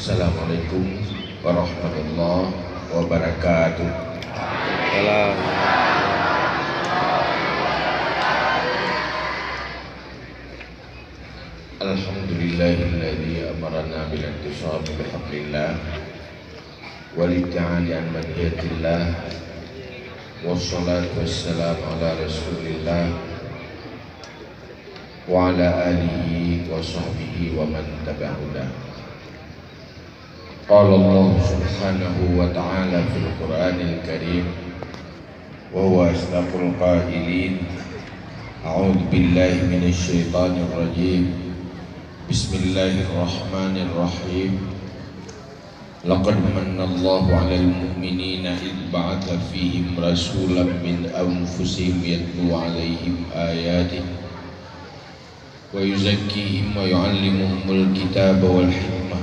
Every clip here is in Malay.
Assalamualaikum warahmatullahi wabarakatuh. Salam. Alhamdulillahilladzi amarana bil intisab bihablillah wal ibti'adi an manhiyatillah wassalatu wassalamu ala rasulillah wa ala alihi wa sahbihi wa man tabi'ahudah. Qala Allah subhanahu wa ta'ala fil Qur'anil Karim wa huwa asdaqul qailin. A'udzu billahi minasy syaithanir rajim. Bismillahirrahmanirrahim. Laqad manna Allahu 'alal mu'minina idh ba'atha fihim rasulan min anfusihim yatlu 'alaihim ayatihi wa yuzakkihim wa yu'allimuhumul kitaba wal hikmah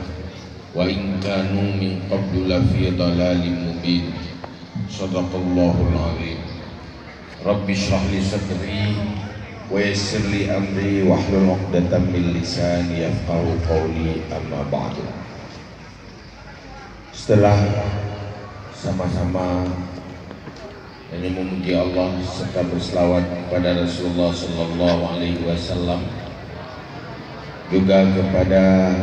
wa in kanu min qablu lafi dhalalin mubin. Shadaqallahul 'azim. Rabbi shrah li sadri wa yassir li amri wahlul 'uqdatam min lisani yafqahu qawli, amma ba'du. Setelah sama-sama ini memuji Allah serta berselawat kepada Rasulullah sallallahu alaihi wasallam, juga kepada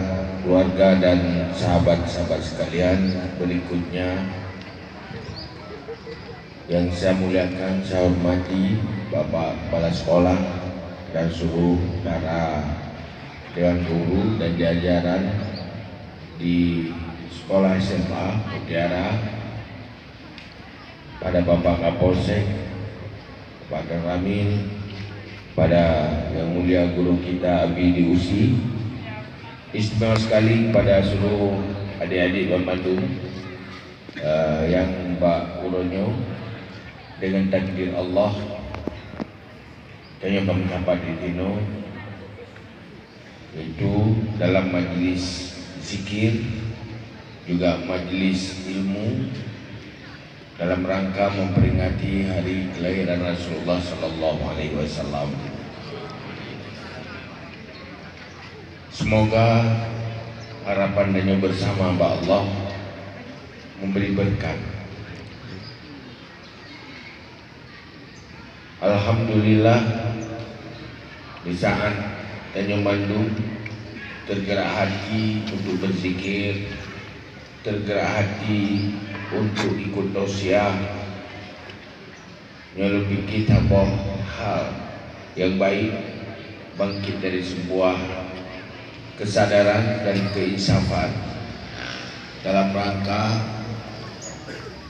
keluarga dan sahabat-sahabat sekalian, berikutnya yang saya muliakan, saya hormati Bapak Kepala Sekolah dan seluruh para Dewan Guru dan jajaran di Sekolah SMA Mutiara, pada Bapak Kapolsek, Pak Kang Ramil, pada yang mulia guru kita Abi Diusi, istimewa sekali pada seluruh adik-adik Bandung yang Mbak Uronyo, dengan takdir Allah kami mendapat ditino itu dalam majlis zikir, juga majlis ilmu dalam rangka memperingati hari kelahiran Rasulullah sallallahu alaihi wasallam. Semoga harapan dan bersama Mbak Allah memberi berkat. Alhamdulillah, di saat Tanjung Bandung tergerak hati untuk berzikir, tergerak hati untuk ikut tausiah, lebih kita hal yang baik, bangkit dari sebuah kesadaran dan keinsafan dalam rangka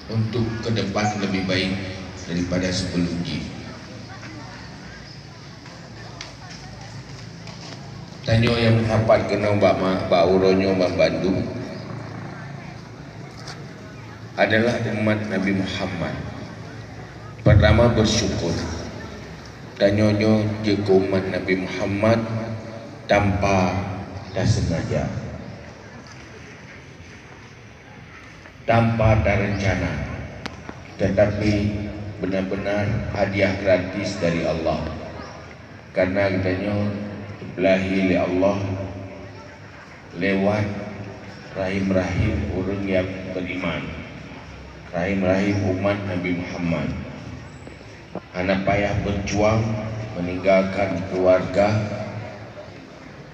untuk ke depan lebih baik daripada sebelumnya. Tanyo yang dapat kena Mbak Uronyo Mbak Bandung adalah umat Nabi Muhammad. Pertama bersyukur Tanyonyo jaga umat Nabi Muhammad tanpa tak sengaja, tanpa tak rencana, tetapi benar-benar hadiah gratis dari Allah. Karena katanya belahi li Allah lewat rahim-rahim orang yang beriman, rahim-rahim umat Nabi Muhammad. Anak payah berjuang meninggalkan keluarga,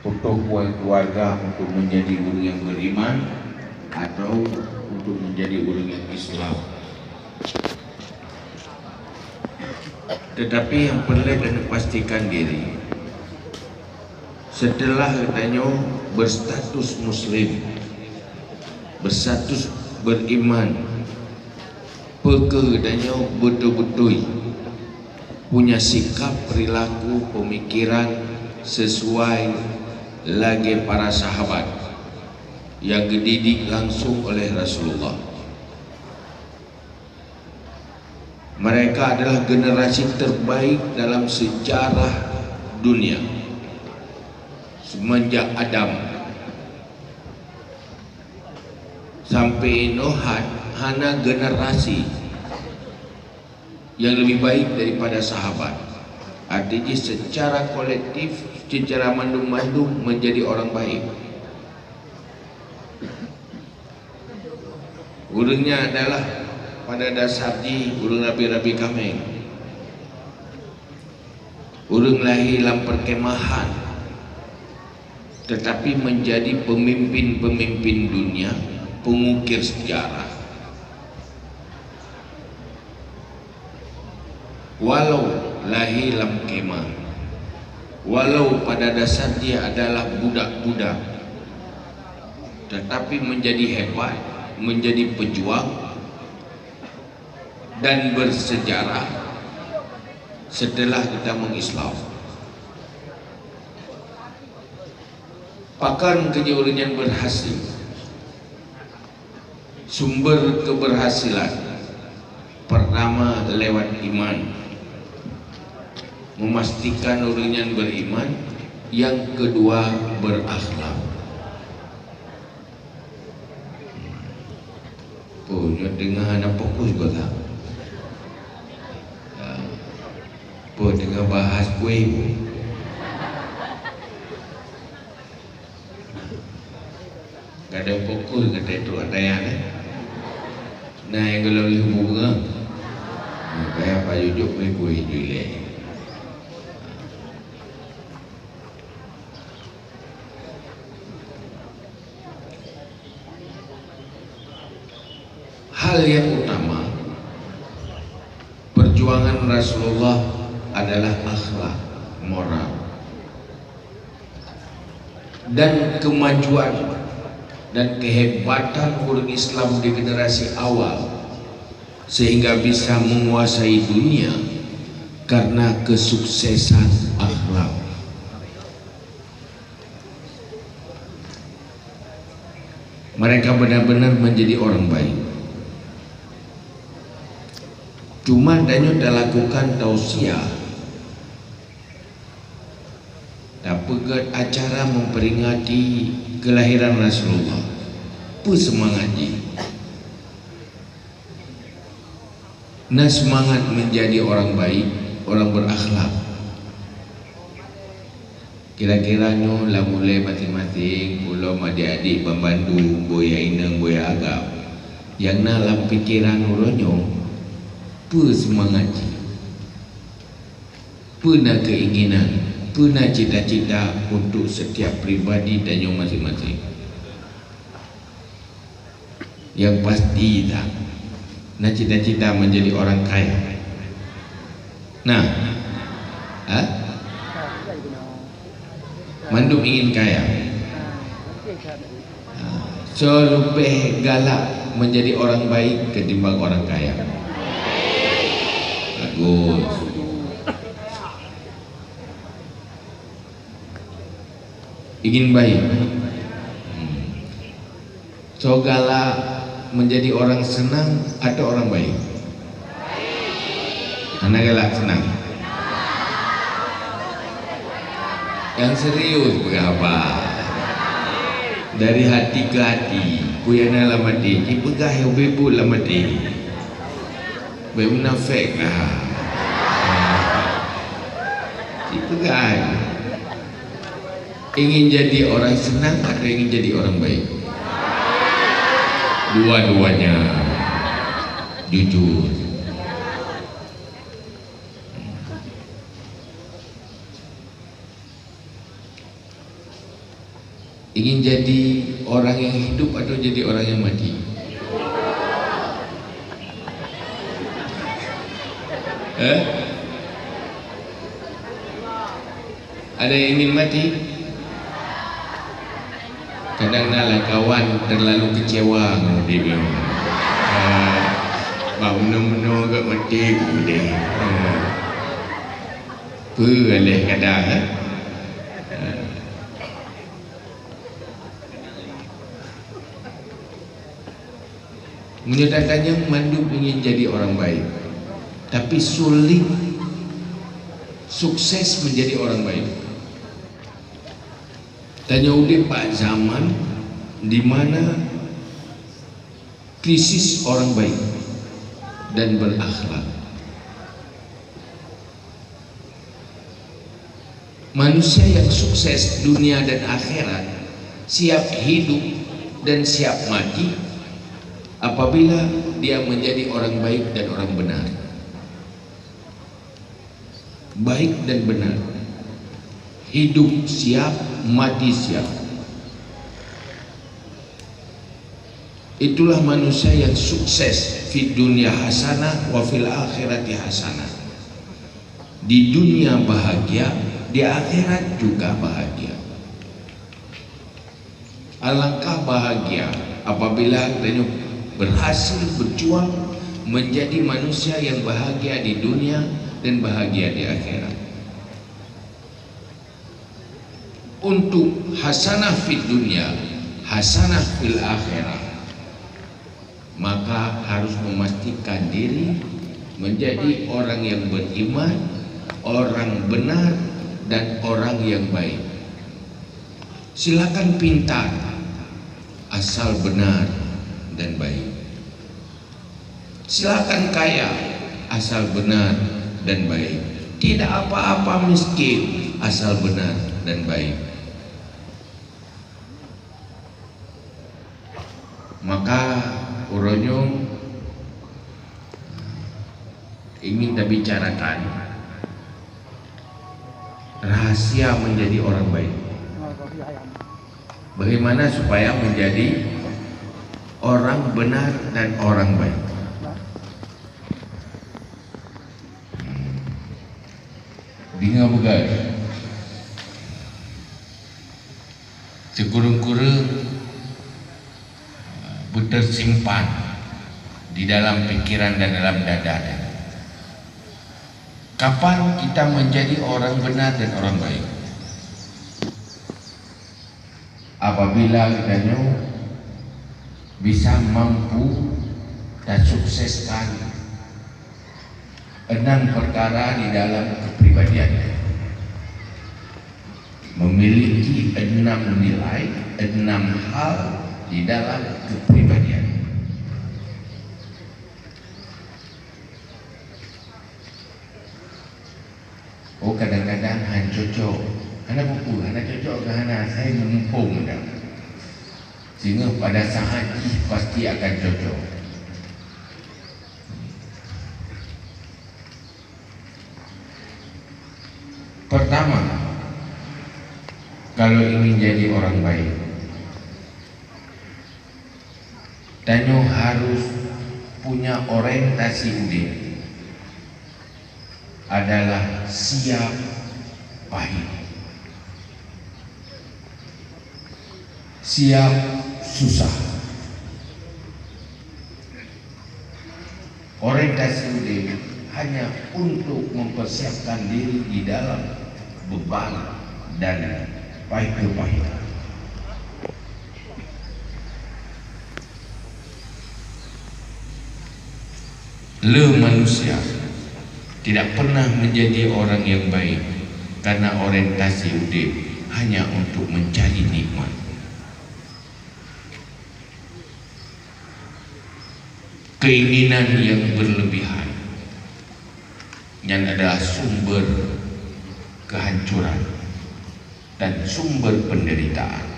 putus keluarga untuk menjadi orang yang beriman atau untuk menjadi orang yang Islam. Tetapi yang perlu dan pastikan diri, setelah katanya berstatus Muslim, berstatus beriman, pekerjanya betul-betul punya sikap, perilaku, pemikiran sesuai lagi para sahabat yang dididik langsung oleh Rasulullah. Mereka adalah generasi terbaik dalam sejarah dunia semenjak Adam sampai Nuhan. Hana generasi yang lebih baik daripada sahabat. Artinya secara kolektif, secara mandung-mandung menjadi orang baik. Urangnya adalah pada dasarnya urang rabi-rabi kami. Urang lahir dalam perkemahan, tetapi menjadi pemimpin-pemimpin dunia, pengukir sejarah. Walau lahir dalam kemah, walau pada dasar dia adalah budak-budak, tetapi menjadi hebat, menjadi pejuang dan bersejarah setelah kita mengislam. Pakar kejuruan berhasil, sumber keberhasilan pertama lewat iman, memastikan orangnya beriman. Yang kedua berakhlak. Punya dengar anak fokus kau tak? Pun dengar bahas kue. Kadang fokus kata itu ada yang nah yang kalau boleh bunga, kayak apa jujuk kue juile. Hal yang utama perjuangan Rasulullah adalah akhlak, moral, dan kemajuan dan kehebatan orang Islam di generasi awal sehingga bisa menguasai dunia karena kesuksesan akhlak. Mereka benar-benar menjadi orang baik. Cuma danyo dah lakukan tausiah, dapat acara memperingati kelahiran Rasulullah. Pu semangatnya, nah semangat menjadi orang baik, orang berakhlak. Kira-kira nyo lah mulai masing-masing pulau adik-adik Bandung, boya inang, boya agam, yang dalam pikiran uronyo pu semangat, puna keinginan, puna cita-cita untuk setiap pribadi dan yang masing-masing. Yang pasti tak, nah cita-cita menjadi orang kaya. Nah, Mandum ingin kaya. So lebih galak menjadi orang baik ketimbang orang kaya. Bagus. Ingin baik. So galak menjadi orang senang atau orang baik? Anak galak senang. Yang serius berapa? Dari hati ke hati, kuyana lamati, dipegah yang bebul lamati. Bermunafik lah. Dipegah. Ingin jadi orang senang atau ingin jadi orang baik? Dua-duanya. Jujur. Ingin jadi orang yang hidup atau jadi orang yang mati? Ada yang ingin mati? Kadang-kadang kawan terlalu kecewa dia bilang, benar-benar agak mati dia. Boleh kadang menyatakannya Mandum ingin jadi orang baik, tapi sulit sukses menjadi orang baik. Tanya udah pak zaman di mana krisis orang baik dan berakhlak. Manusia yang sukses dunia dan akhirat, siap hidup dan siap mati, apabila dia menjadi orang baik dan orang benar. Baik dan benar, hidup siap, mati siap. Itulah manusia yang sukses. Fid dunya hasanah wa fil akhirati hasanah. Di dunia bahagia, di akhirat juga bahagia. Alangkah bahagia apabila kita berhasil berjuang menjadi manusia yang bahagia di dunia dan bahagia di akhirat. Untuk hasanah fid dunya, hasanah fil akhirat, maka harus memastikan diri menjadi orang yang beriman, orang benar, dan orang yang baik. Silakan pintar, asal benar dan baik. Silakan kaya, asal benar dan baik. Tidak apa-apa miskin, asal benar dan baik. Maka Uronyo ingin kita bicarakan rahasia menjadi orang baik. Bagaimana supaya menjadi orang benar dan orang baik. Bingung bukan? Sekurang-kurang tersimpan di dalam pikiran dan dalam dada. Kapan kita menjadi orang benar dan orang baik? Apabila kita bisa mampu dan sukseskan 6 perkara di dalam kepribadian, memiliki 6 nilai, 6 hal di dalam kepribadian. Oh, kadang-kadang han cocok, hana buku, hana cocok ke hana saya mumpung dah. Sehingga pada saat ini pasti akan cocok. Pertama, kalau ingin jadi orang baik, Tanyo harus punya orientasi hidup adalah siap pahit, siap susah. Orientasi hidup hanya untuk mempersiapkan diri di dalam beban dan pahit-kepahitan. Manusia tidak pernah menjadi orang yang baik karena orientasi hidup hanya untuk mencari nikmat. Keinginan yang berlebihan yang adalah sumber kehancuran dan sumber penderitaan.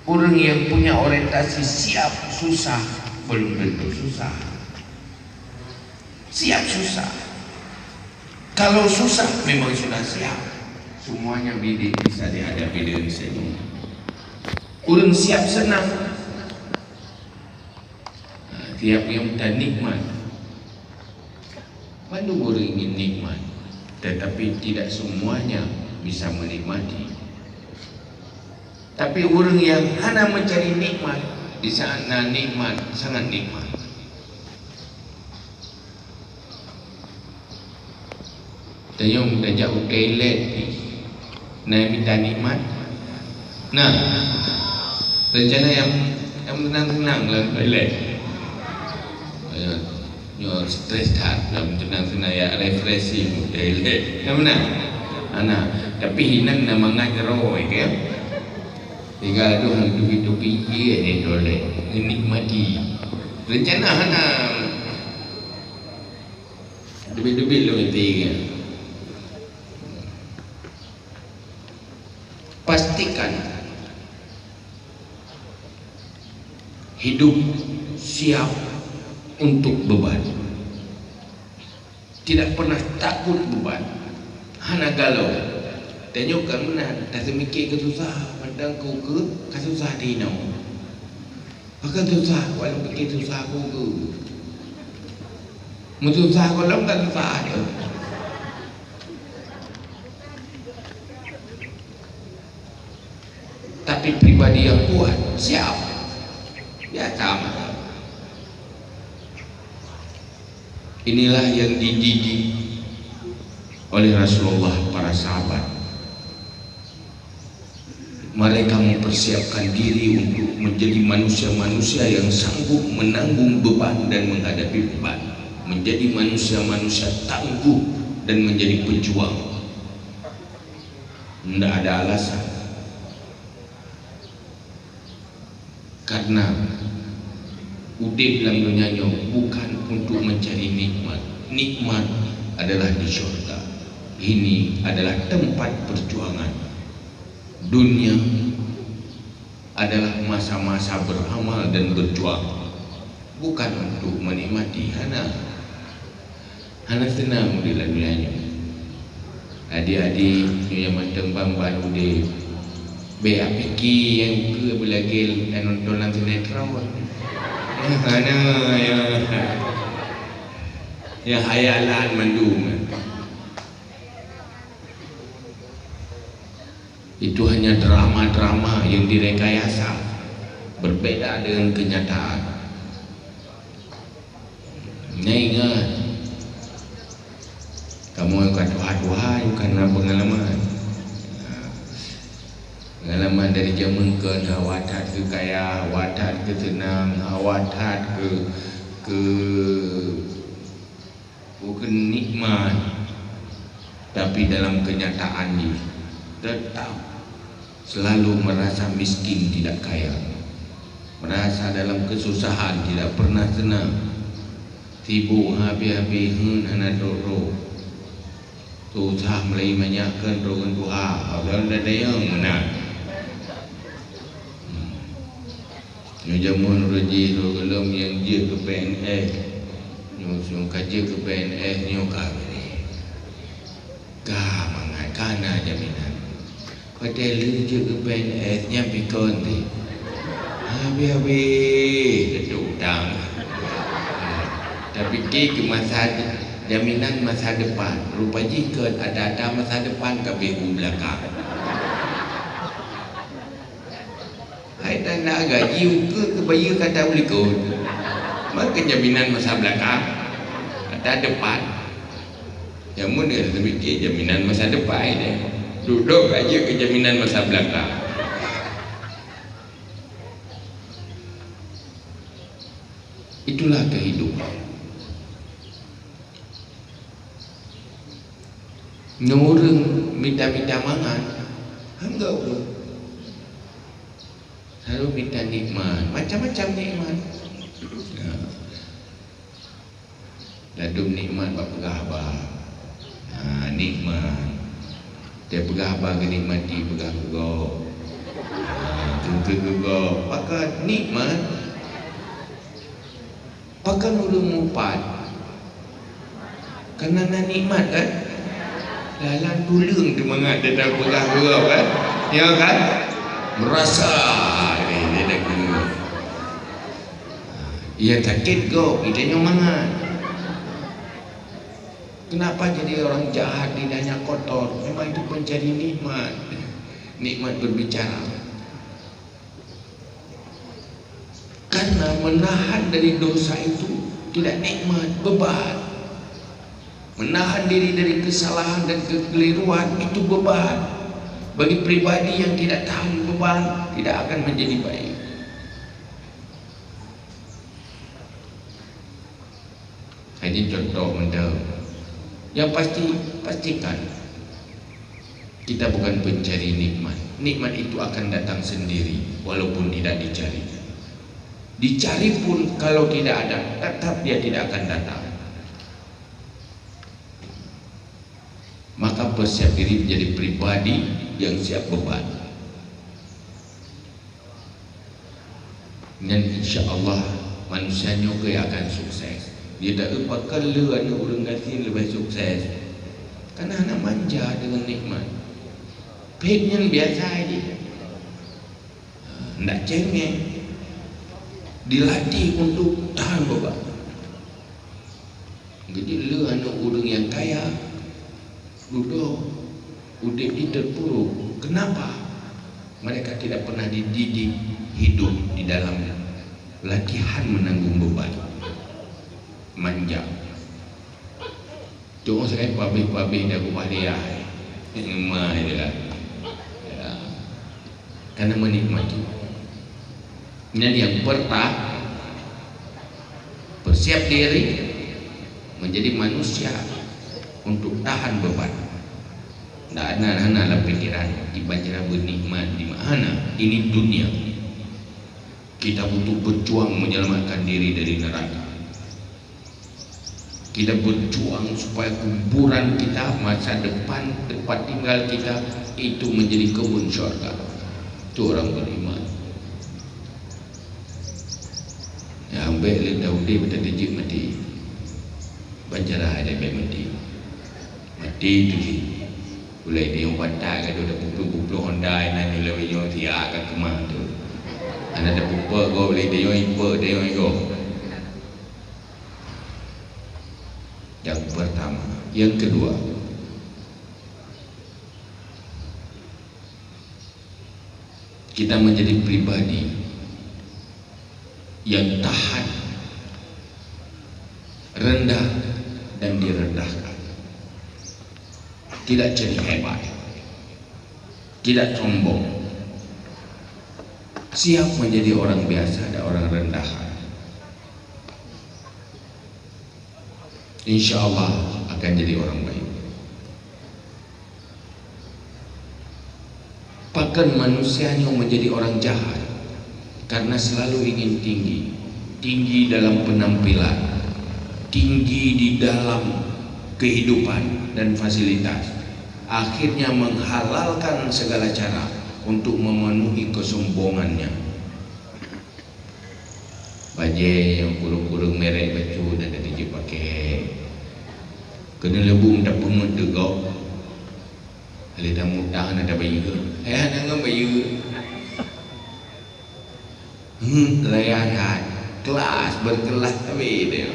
Orang yang punya orientasi siap susah belum tentu susah. Siap susah. Kalau susah memang sudah siap. Semuanya bisa dihadapi dengan senyum. Orang siap senang. Tiap yang tak nikmat. Mana orang ingin nikmat, tetapi tidak semuanya bisa menikmati. Tapi orang yang hanya mencari nikmat, di sana nikmat, sangat nikmat. Tayong dah jauh toilet nak minta nikmat. Nah, rencana yang tenang-tenang lah toilet. Nyor stress tak dalam tenang-tenang ya refreshing toilet. Yang mana? Anak, tapi hinang nama ngajaro ke? Tiga tu hang tupi-tupi dia ni toilet, nikmati. Rencana hana dubi-dubi lo tiga. Pastikan hidup siap untuk beban, tidak pernah takut beban. Hana galau tengok kan mana tak semikir ke susah pandang kau ke susah dino akan susah walau fikir susah aku ke susah kalau tak susah dia. Tapi pribadi yang kuat siap ya sama. Inilah yang dididik oleh Rasulullah para sahabat. Mereka mempersiapkan diri untuk menjadi manusia-manusia yang sanggup menanggung beban dan menghadapi beban, menjadi manusia-manusia tangguh dan menjadi pejuang. Tidak ada alasan, karena udip dalam dunia bukan untuk mencari nikmat. Nikmat adalah di syurga. Ini adalah tempat perjuangan. Dunia adalah masa-masa beramal dan berjuang, bukan untuk menikmati. Hana senang di dalam dunia. Adik-adik yang macam bamban udah beak fikir yang ke belagil nontonan sinetron. Hana yang hayalan mendung. Itu hanya drama-drama yang direkayasa, berbeda dengan kenyataan. Ingat, kamu yang kata Tuhan karena pengalaman dari zaman ke watat ke kaya, watat ke tenang, watat bukan nikmat, tapi dalam kenyataan ini tetap selalu merasa miskin tidak kaya, merasa dalam kesusahan tidak pernah senang, sibuk habis-habis hana doro susah mulai banyakkan rogan Tuhan orang ada yang menang yang jamun rejih rogelom yang dia ke PNS yang kerja ke PNS yang mangat kana jaminan padahal kerja ke PNS yang pikon ni habis-habis hutang tapi ke masa jaminan masa depan rupanya jika ada masa depan ke behu belakang hai tak nak gaji ke bayar kata boleh kot maka jaminan masa belakang ada depan yang mana lebih ke jaminan masa depan dia duduk aja ke jaminan masa belakang. Itulah kehidupan. Nurung minta-minta mangan, enggak pun. Selalu minta nikmat, macam-macam nikmat. Ladum nikmat berpegah-pegah. Nikmat. Dia pegah-pegah kenikmati pegah-pegah. Tengke-gegah. Pakai nikmat. Pakai nurung mupat. Kerana nikmat kan? Dalam tulang tu mengat dia dah pegah-pegah kan? Ya kan? Merasa dia dah kena. Ia sakit kau, idenya mangat. Kenapa jadi orang jahat lidahnya kotor? Memang itu pencari nikmat. Nikmat berbicara. Karena menahan dari dosa itu tidak nikmat, beban. Menahan diri dari kesalahan dan kekeliruan itu beban. Bagi pribadi yang tidak tahu beban, tidak akan menjadi baik. Ini contoh mendalam. Yang pastikan kita bukan pencari nikmat. Nikmat itu akan datang sendiri walaupun tidak dicari. Dicari pun kalau tidak ada, tetap dia tidak akan datang. Maka bersiap diri menjadi pribadi yang siap beban. Dan insya-Allah manusia juga akan sukses. Dia tak bakal ada orang kasih lebih sukses. Karena anak manja dengan nikmat. Pengen biasa aja. Ndak cengeng. Dilatih untuk tahan beban. Jadi lu anak orang yang kaya duduk udah terpuruk. Kenapa? Mereka tidak pernah dididik hidup di dalam latihan menanggung beban. Manja. Cuma saya pabrik-pabrik dah rumah dia. Emah dia. Ya. Karena menikmati. Dan yang pertama, bersiap diri menjadi manusia untuk tahan beban. Tak ada anak pikiran dibaca bernikmat di mana ini dunia. Kita butuh berjuang menyelamatkan diri dari neraka. Kita berjuang supaya kuburan kita, masa depan, tempat tinggal kita itu menjadi kebun syurga. Itu orang beriman. Ya, ambil le Daudi bertajik mati. Bacalah ada baik mati. Mati tu je. Ulai dia yang watak kan ada puplu-puplu Honda yang ni lebih yo tiak kan kemah tu. Ana ada pupa go boleh dia yang ipa dia yang go. Yang pertama, yang kedua, kita menjadi pribadi yang tahan rendah dan direndahkan, tidak jadi hebat, tidak sombong, siap menjadi orang biasa dan orang rendahan. Insya Allah akan jadi orang baik. Bahkan manusia yang menjadi orang jahat karena selalu ingin tinggi, tinggi dalam penampilan, tinggi di dalam kehidupan dan fasilitas, akhirnya menghalalkan segala cara untuk memenuhi kesombongannya. Baju yang kurung-kurung merek baju dan ada je pakai, kena lebung tak pungut tegak. Ada dah mudah ada bayi ke? Jangan bayi. Layanan kelas berkelas tapi dia.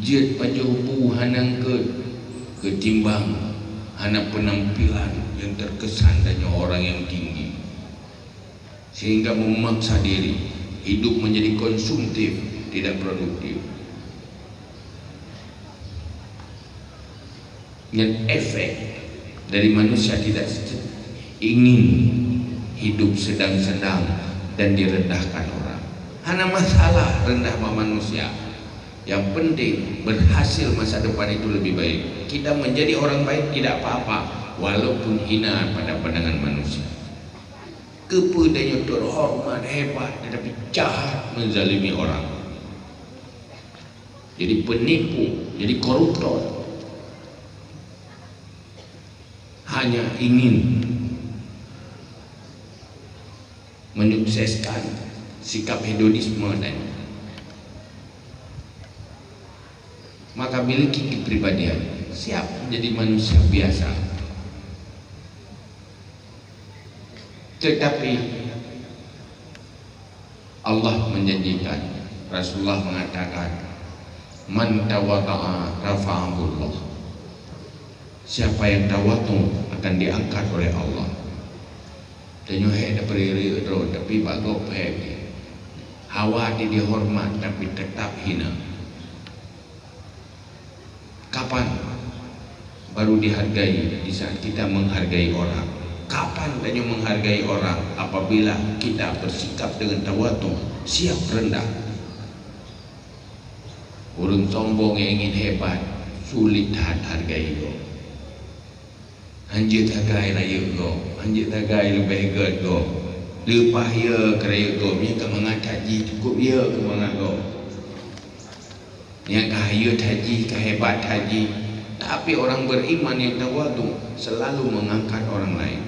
Jet baju hanang ketimbang hana penampilan yang terkesan dan orang yang tinggi, sehingga memaksa diri hidup menjadi konsumtif, tidak produktif. Dan efek dari manusia tidak ingin hidup sedang-sedang dan direndahkan orang. Hana masalah rendah manusia. Yang penting berhasil masa depan itu lebih baik. Kita menjadi orang baik tidak apa-apa, walaupun hina pada pandangan manusia. Kepadanya terhormat, hebat, tetapi jahat menzalimi orang. Jadi penipu, jadi koruptor. Hanya ingin menyukseskan sikap hedonisme dan maka miliki kepribadian, siap menjadi manusia biasa. Tetapi Allah menjanjikan, Rasulullah mengatakan, man tawadha'a rafa'ahullah. Siapa yang tawadu akan diangkat oleh Allah. Tanya ada beri tapi bagus pek. Hawa dihormat tapi tetap hina. Kapan baru dihargai? Di saat kita menghargai orang. Kapan tanya menghargai orang? Apabila kita bersikap dengan tawadu, siap rendah. Orang sombong yang ingin hebat sulit hargai kau. Anjir tagai raya kau, anjir tagai lebih hebat kau. Lepas ya keraya kau, mereka mengangkat haji cukup ya ke mana kau. Yang kaya haji, kehebat haji. Tapi orang beriman yang tawadu selalu mengangkat orang lain.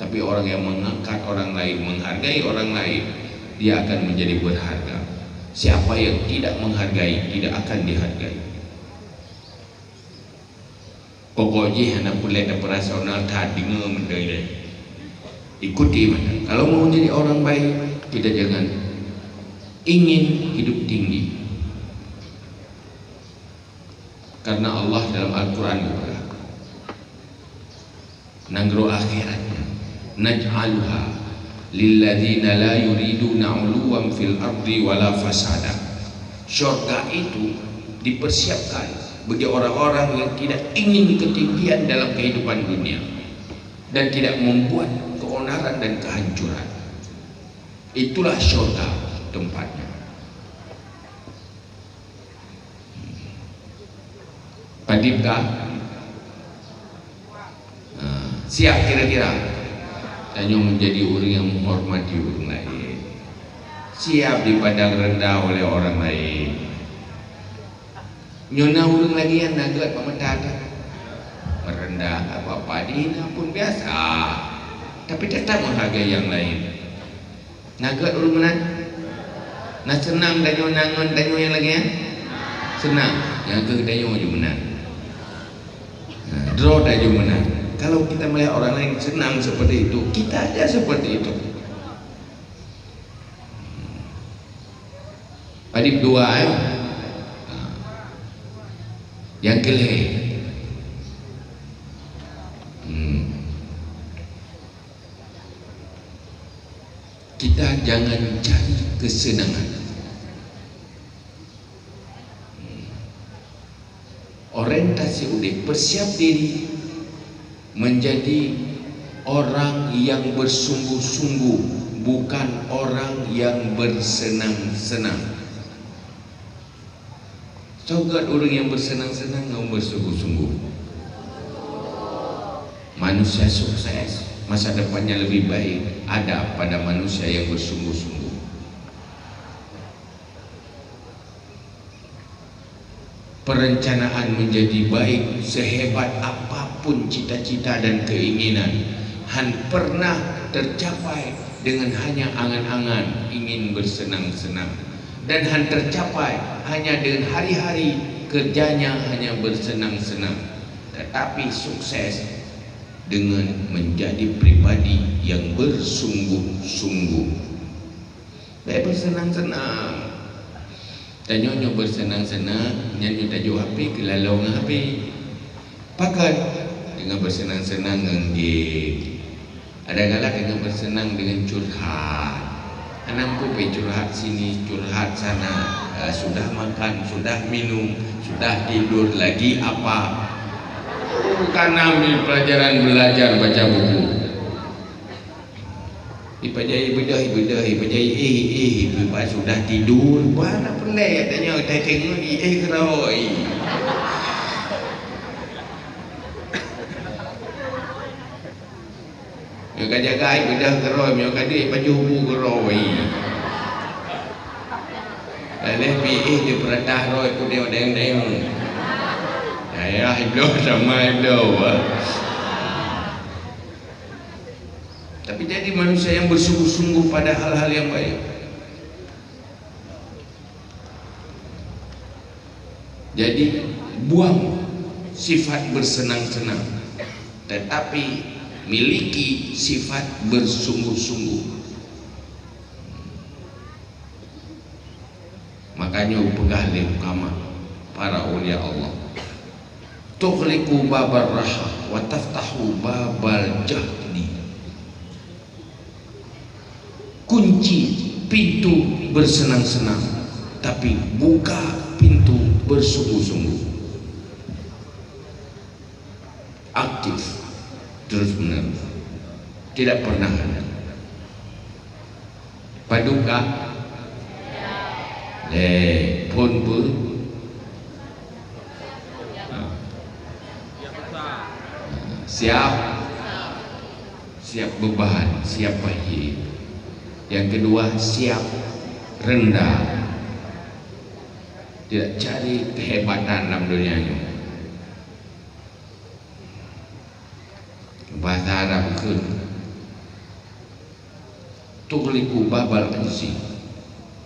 Tapi Tapi orang yang mengangkat orang lain, menghargai orang lain, dia akan menjadi berharga. Siapa yang tidak menghargai, tidak akan dihargai. Pokoknya anak pulai operasional tak dengar benda ini. Ikuti mana. Kalau mau jadi orang baik, kita jangan ingin hidup tinggi. Karena Allah dalam Al-Quran juga nanggro akhiratnya, naj'aluha lilladzina la yuriduna 'uluwan fil ardi wala fasada. Syurga itu dipersiapkan bagi orang-orang yang tidak ingin ketinggian dalam kehidupan dunia dan tidak membuat keonaran dan kehancuran. Itulah syurga tempatnya. Padipkah? Siap kira-kira tanya menjadi orang yang menghormati orang lain, siap dipandang rendah oleh orang lain. Nyona orang lagi yang nagat pemerintah merendah apa-apa dihina pun biasa, tapi tetap menghargai yang lain. Nagat orang mana? Nah senang danyo nangon danyo yang lagi ya? Senang, yang ke danyo aja menang. Draw danyo menang. Kalau kita melihat orang lain senang seperti itu, kita aja seperti itu. Adib dua yang kelih. Kita jangan cari kesenangan. Orientasi udah persiap diri menjadi orang yang bersungguh-sungguh, bukan orang yang bersenang-senang. Coba orang yang bersenang-senang nggak bersungguh-sungguh. Manusia sukses, masa depannya lebih baik ada pada manusia yang bersungguh-sungguh. Perencanaan menjadi baik sehebat apapun cita-cita dan keinginan han pernah tercapai dengan hanya angan-angan ingin bersenang-senang, dan han tercapai hanya dengan hari-hari kerjanya hanya bersenang-senang. Tetapi sukses dengan menjadi pribadi yang bersungguh-sungguh. Baik bersenang-senang. Tanya bersenang-senang, nyanyi tajuk HP, kelalong HP. Pakai dengan bersenang-senang ngenggit. Ada kala dengan bersenang dengan curhat. Anakku pergi curhat sini, curhat sana. Sudah makan, sudah minum, sudah tidur lagi apa? Bukan ambil pelajaran belajar baca buku. Ipajai lepas sudah tidur mana pelai tanya tak tengok keroi. Yo jaga ibadah keroi yo kade baju buku keroi. Aleh di peratah roi ku dia deng-deng. Ya hidup sama hidup. Tapi jadi manusia yang bersungguh-sungguh pada hal-hal yang baik. Jadi buang sifat bersenang-senang, tetapi miliki sifat bersungguh-sungguh. Makanya pegah ukama para ulia Allah. Tughliqu babar raha wa taftahu babal jahdi. Kunci pintu bersenang-senang, tapi buka pintu bersungguh-sungguh. Aktif terus menerus, tidak pernah ada. Paduka pun siap beban, siap pahit. Yang kedua siap rendah, tidak cari kehebatan dalam dunia ini. Bahasa Arab kun tughliqu babal ajzi.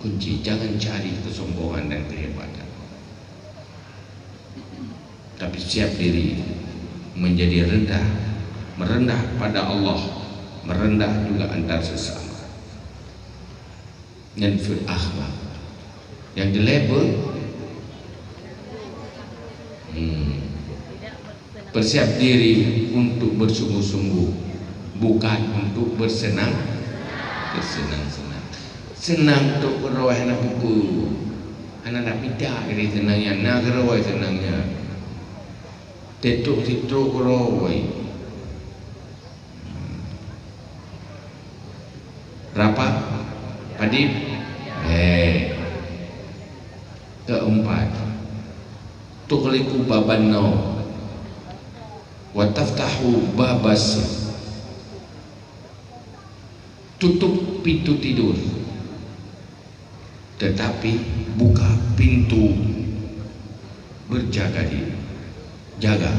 Kunci, jangan cari kesombongan dan kehebatan, tapi siap diri menjadi rendah, merendah pada Allah, merendah juga antar sesama. Dan fil akhlak yang di label bersiap diri untuk bersungguh-sungguh, bukan untuk bersenang-senang. Senang untuk berrawai anak buku, anak nak pindah dari senangnya, nak berawai senangnya, tetuk berawai. Rapat Padip. Keempat, tughliqu baban naum wa taftahu babas, tutup pintu tidur tetapi buka pintu berjaga diri. Jaga,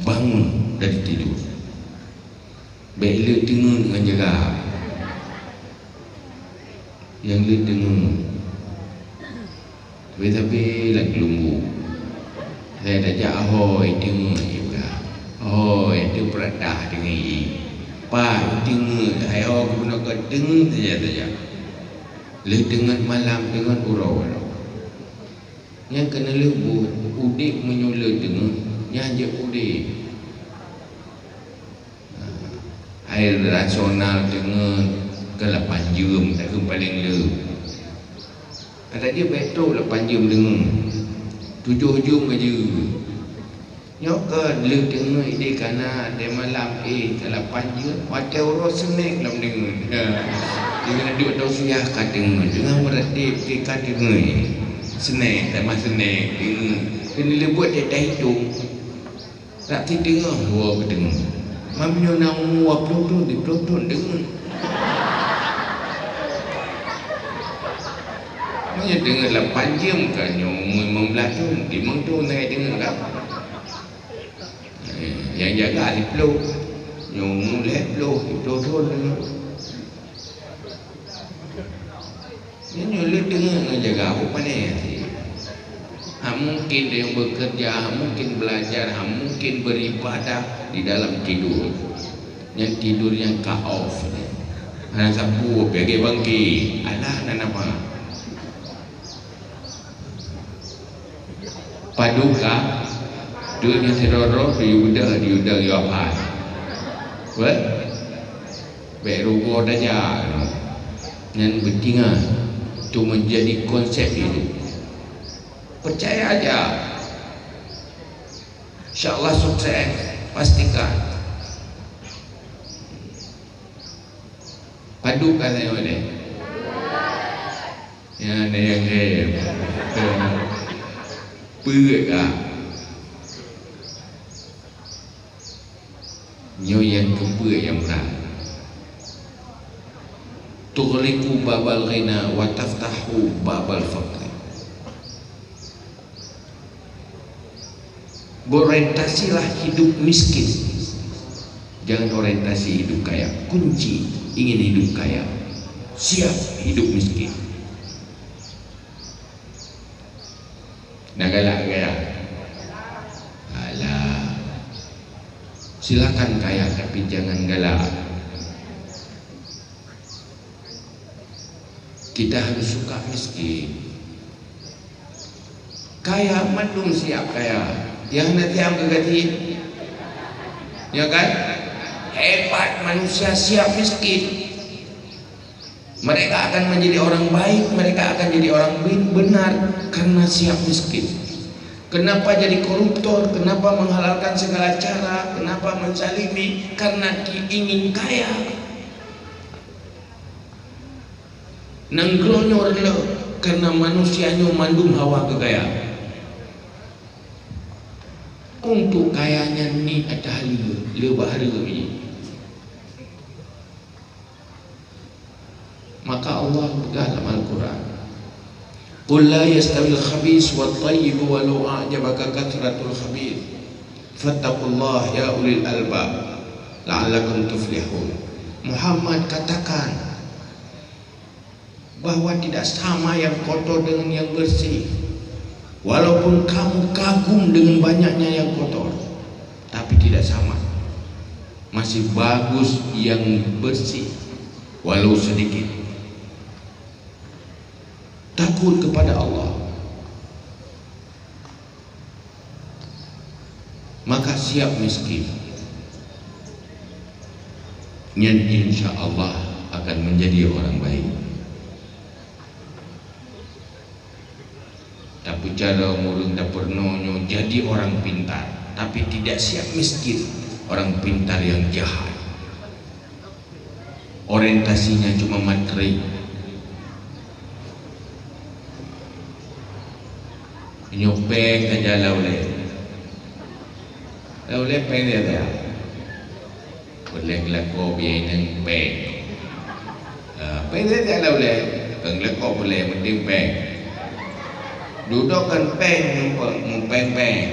bangun dari tidur. Baik dengar dengan jaga, yang le dengar tapi lagi lumbu. Saya dah ajak ahoy dengar juga. Ahoy itu peradah dengar. Pak dengar, ayo guna kau dengar saja. Le dengan malam dengan urau-urau. Yang kena lebut, udik menyula dengar, yang je udik. Air rasional dengar ke 8 jam tak ke paling le. Ada dia betul 8 jam dengar, 7 jam aja. Nyokan le dengar ide kana de malam ke 8 jam, hotel ro senek lam dengar. Dia duduk tahu siah kat dengar, dengan meredip ke kat dengar. Senek tak mas senek dengar. Kena le buat dia dah hitung. Tak ti dengar, dua ke dengar. Mamnyo nang wa plotun di plotun dengar. Dia dengar 8 jam kan, umur 15 tahun, 5 tahun saya dengar tak. Yang jaga di peluk, yang umur 10 tahun dengar. Yang nyulut dengar dengan jaga apa pandai. Mungkin dia yang bekerja, mungkin belajar, mungkin beribadah di dalam tidur. Yang tidur yang cut off. Anak sapu, pergi bangki, alah nama. Paduka dunia teroro diudah yapan. What? Berugo daja. Yang bertinggal itu menjadi konsep hidup. Percaya aja, InsyaAllah sukses, pastikan. Padukan saya boleh. Ya, ada yang Purut lah. Nyoyan kepurut yang berat. Tughliqu babal ghina wa taftahu babal faqr. Berorientasilah hidup miskin, jangan orientasi hidup kaya. Kunci ingin hidup kaya, siap hidup miskin. Nak galak kaya? Alah, silakan kaya tapi jangan galak. Kita harus suka miskin. Kaya mandung siap kaya. Yang nanti yang berganti, ya kan? Hebat manusia siap miskin. Mereka akan menjadi orang baik, mereka akan jadi orang benar karena siap miskin. Kenapa jadi koruptor? Kenapa menghalalkan segala cara? Kenapa menzalimi? Karena ingin kaya. Nangglonyor lo karena manusianya mandum hawa kekayaan. Untuk kayanya ni ada le bahara ni. Maka Allah dalam Al-Quran, qul la yastawil khabis wat tayyib walau a'jabaka kathratul khabith fattaqullah ya ulil albab la'allakum tuflihun. Muhammad katakan, bahwa tidak sama yang kotor dengan yang bersih. Walaupun kamu kagum dengan banyaknya yang kotor, tapi tidak sama. Masih bagus yang bersih walau sedikit. Takut kepada Allah, maka siap miskin. Dan insya Allah akan menjadi orang baik. Tapi cara murung tak pernah jadi orang pintar, tapi tidak siap miskin. Orang pintar yang jahat, orientasinya cuma materi. Nyopeng saja lauleh peng dia dia boleh kelakor biar neng peng peng dia lauleh kelakor boleh mending peng duduk kan peng peng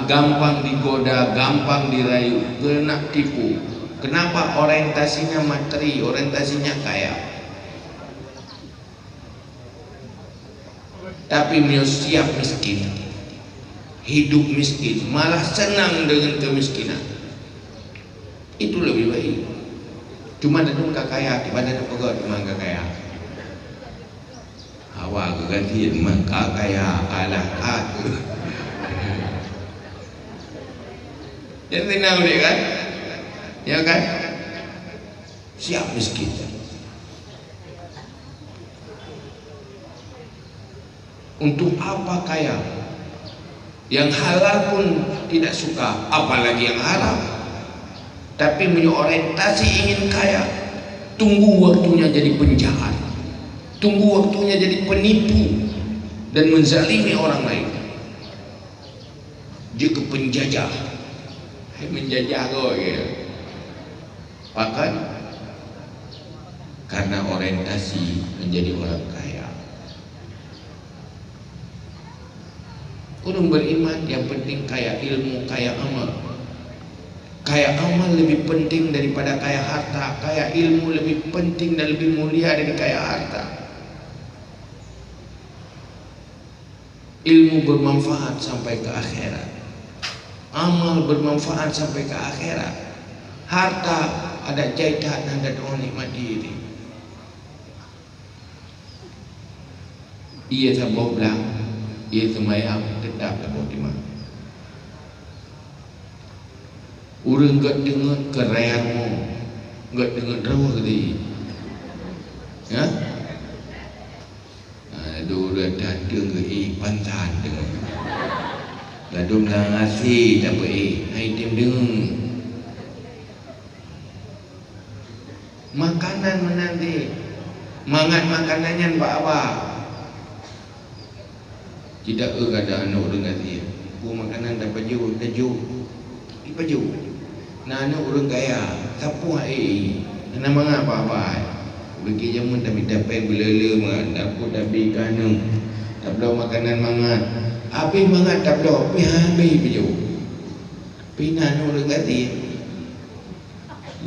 gampang digoda, gampang dirayu, kena tipu. Kenapa? Orientasinya materi, orientasinya kaya. Tapi dia siap miskin, hidup miskin, malah senang dengan kemiskinan. Itu lebih baik. Cuma ada nungka kaya, di mana ada pegot cuma kaya. Awak kegantian maka kaya alah aku. Jadi tahu dia kan? Ya kan? Siap miskin. Untuk apa kaya? Yang halal pun tidak suka, apalagi yang haram. Tapi punya orientasi ingin kaya, tunggu waktunya jadi penjahat, tunggu waktunya jadi penipu dan menzalimi orang lain. Jika penjajah, menjajah kau ya. Bahkan karena orientasi menjadi orang kaya. Orang beriman yang penting kaya ilmu, kaya amal. Kaya amal lebih penting daripada kaya harta. Kaya ilmu lebih penting dan lebih mulia dari kaya harta. Ilmu bermanfaat sampai ke akhirat, amal bermanfaat sampai ke akhirat. Harta ada jahitan dan nikmat diri. Ia sabau belang, ia semayam tetap sabau timah. Urang gak dengar kerermu, gak dengar rawa kali. Ya? Aduh dah datang ke pantan dengar. Gadum lah ngasih tak apa hai tim dengar. Makanan menanti, mangan makanannya apa? Tidak ada anak orang kata, bu makanan tak baju, di baju. Nah anak orang kaya, sapu nama apa? Bagi jamun tapi dapat belele dapur tapi kanu, tak belum makanan mangan. Habis mangan tak belum, habis baju. Pina orang kata,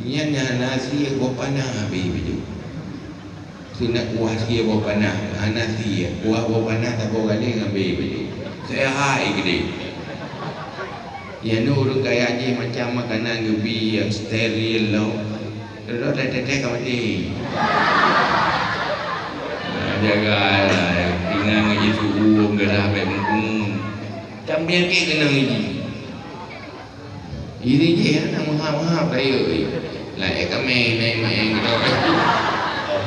nya nasi gua panah habis baju. Sina kuah dia bawa panah, nasi kuah bawa panah tak bawa kali ngambil baju. Saya hai gede. Ya nu orang kaya je macam makanan gebi yang steril lau. Dah tetek kau mati. Jagalah, tinggal ngaji subuh gerah baik mengkung. Cambian ke kena ngaji. Ini je nak mahal-mahal saya. Lah kami main kita.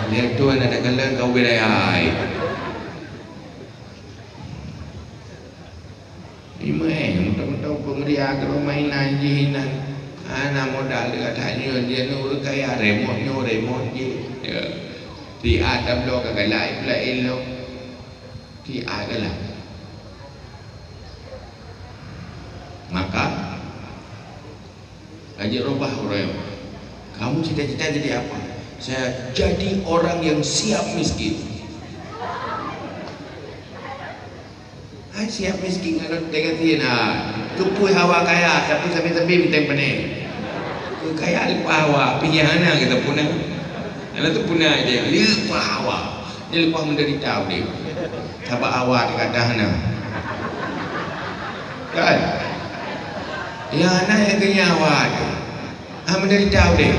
Dia tuan ada kalan kau berayai. Ini mentang-mentang pengeria ke mainan jinan. Anak modal dekat tanya dia ni orang kaya remote je. Ti ada blok agak lain lo. Ti ada lah. Maka Haji Robah orang. Kamu cita-cita jadi apa? Saya jadi orang yang siap miskin. Siap miskin kalau dengan dia Kepui hawa kaya, tapi sampai-sampai minta pening. Kaya lepas hawa, pergi hana kita punah. Anak tu punah dia, lepas hawa. Dia lepas menderita dia. Sahabat hawa dekat dahana. Kan? Ya anak yang kaya hawa dia. Menderita dia.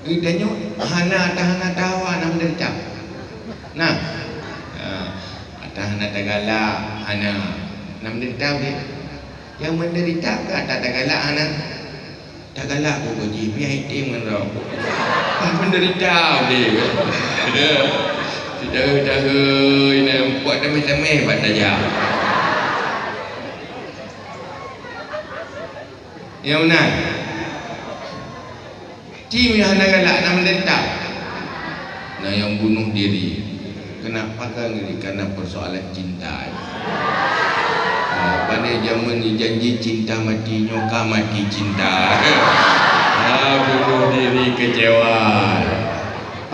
Idanya hana tawa nak menderita. Nah, hana tagala hana nak menderita dia. Yang menderita ke tak tagala hana. Tagala aku gaji biar itim kan menderita dia. Tidak ini buat temeh-temeh buat saja. Yang benar. Tim yang nak galak nak menderita. Nah yang bunuh diri. Kenapa kan ini? Karena persoalan cinta. Pada zaman ni janji cinta mati, nyoka mati cinta. Bunuh diri kecewa.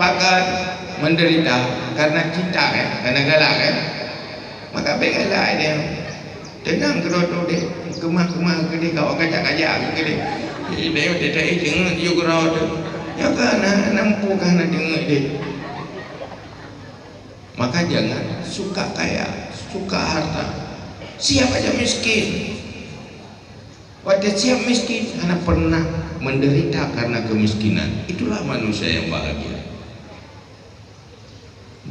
Pakat menderita karena cinta kan, karena galak kan. Maka baik galak dia. Tenang kerodo dia. Kemah-kemah ke dia, kau kajak-kajak ke dia. Dia tak dengar dia kerodo. Ya kan, nampu kan dengar dia. Maka jangan suka kaya, suka harta. Siap aja miskin. Waktu siap miskin, anak pernah menderita karena kemiskinan. Itulah manusia yang bahagia.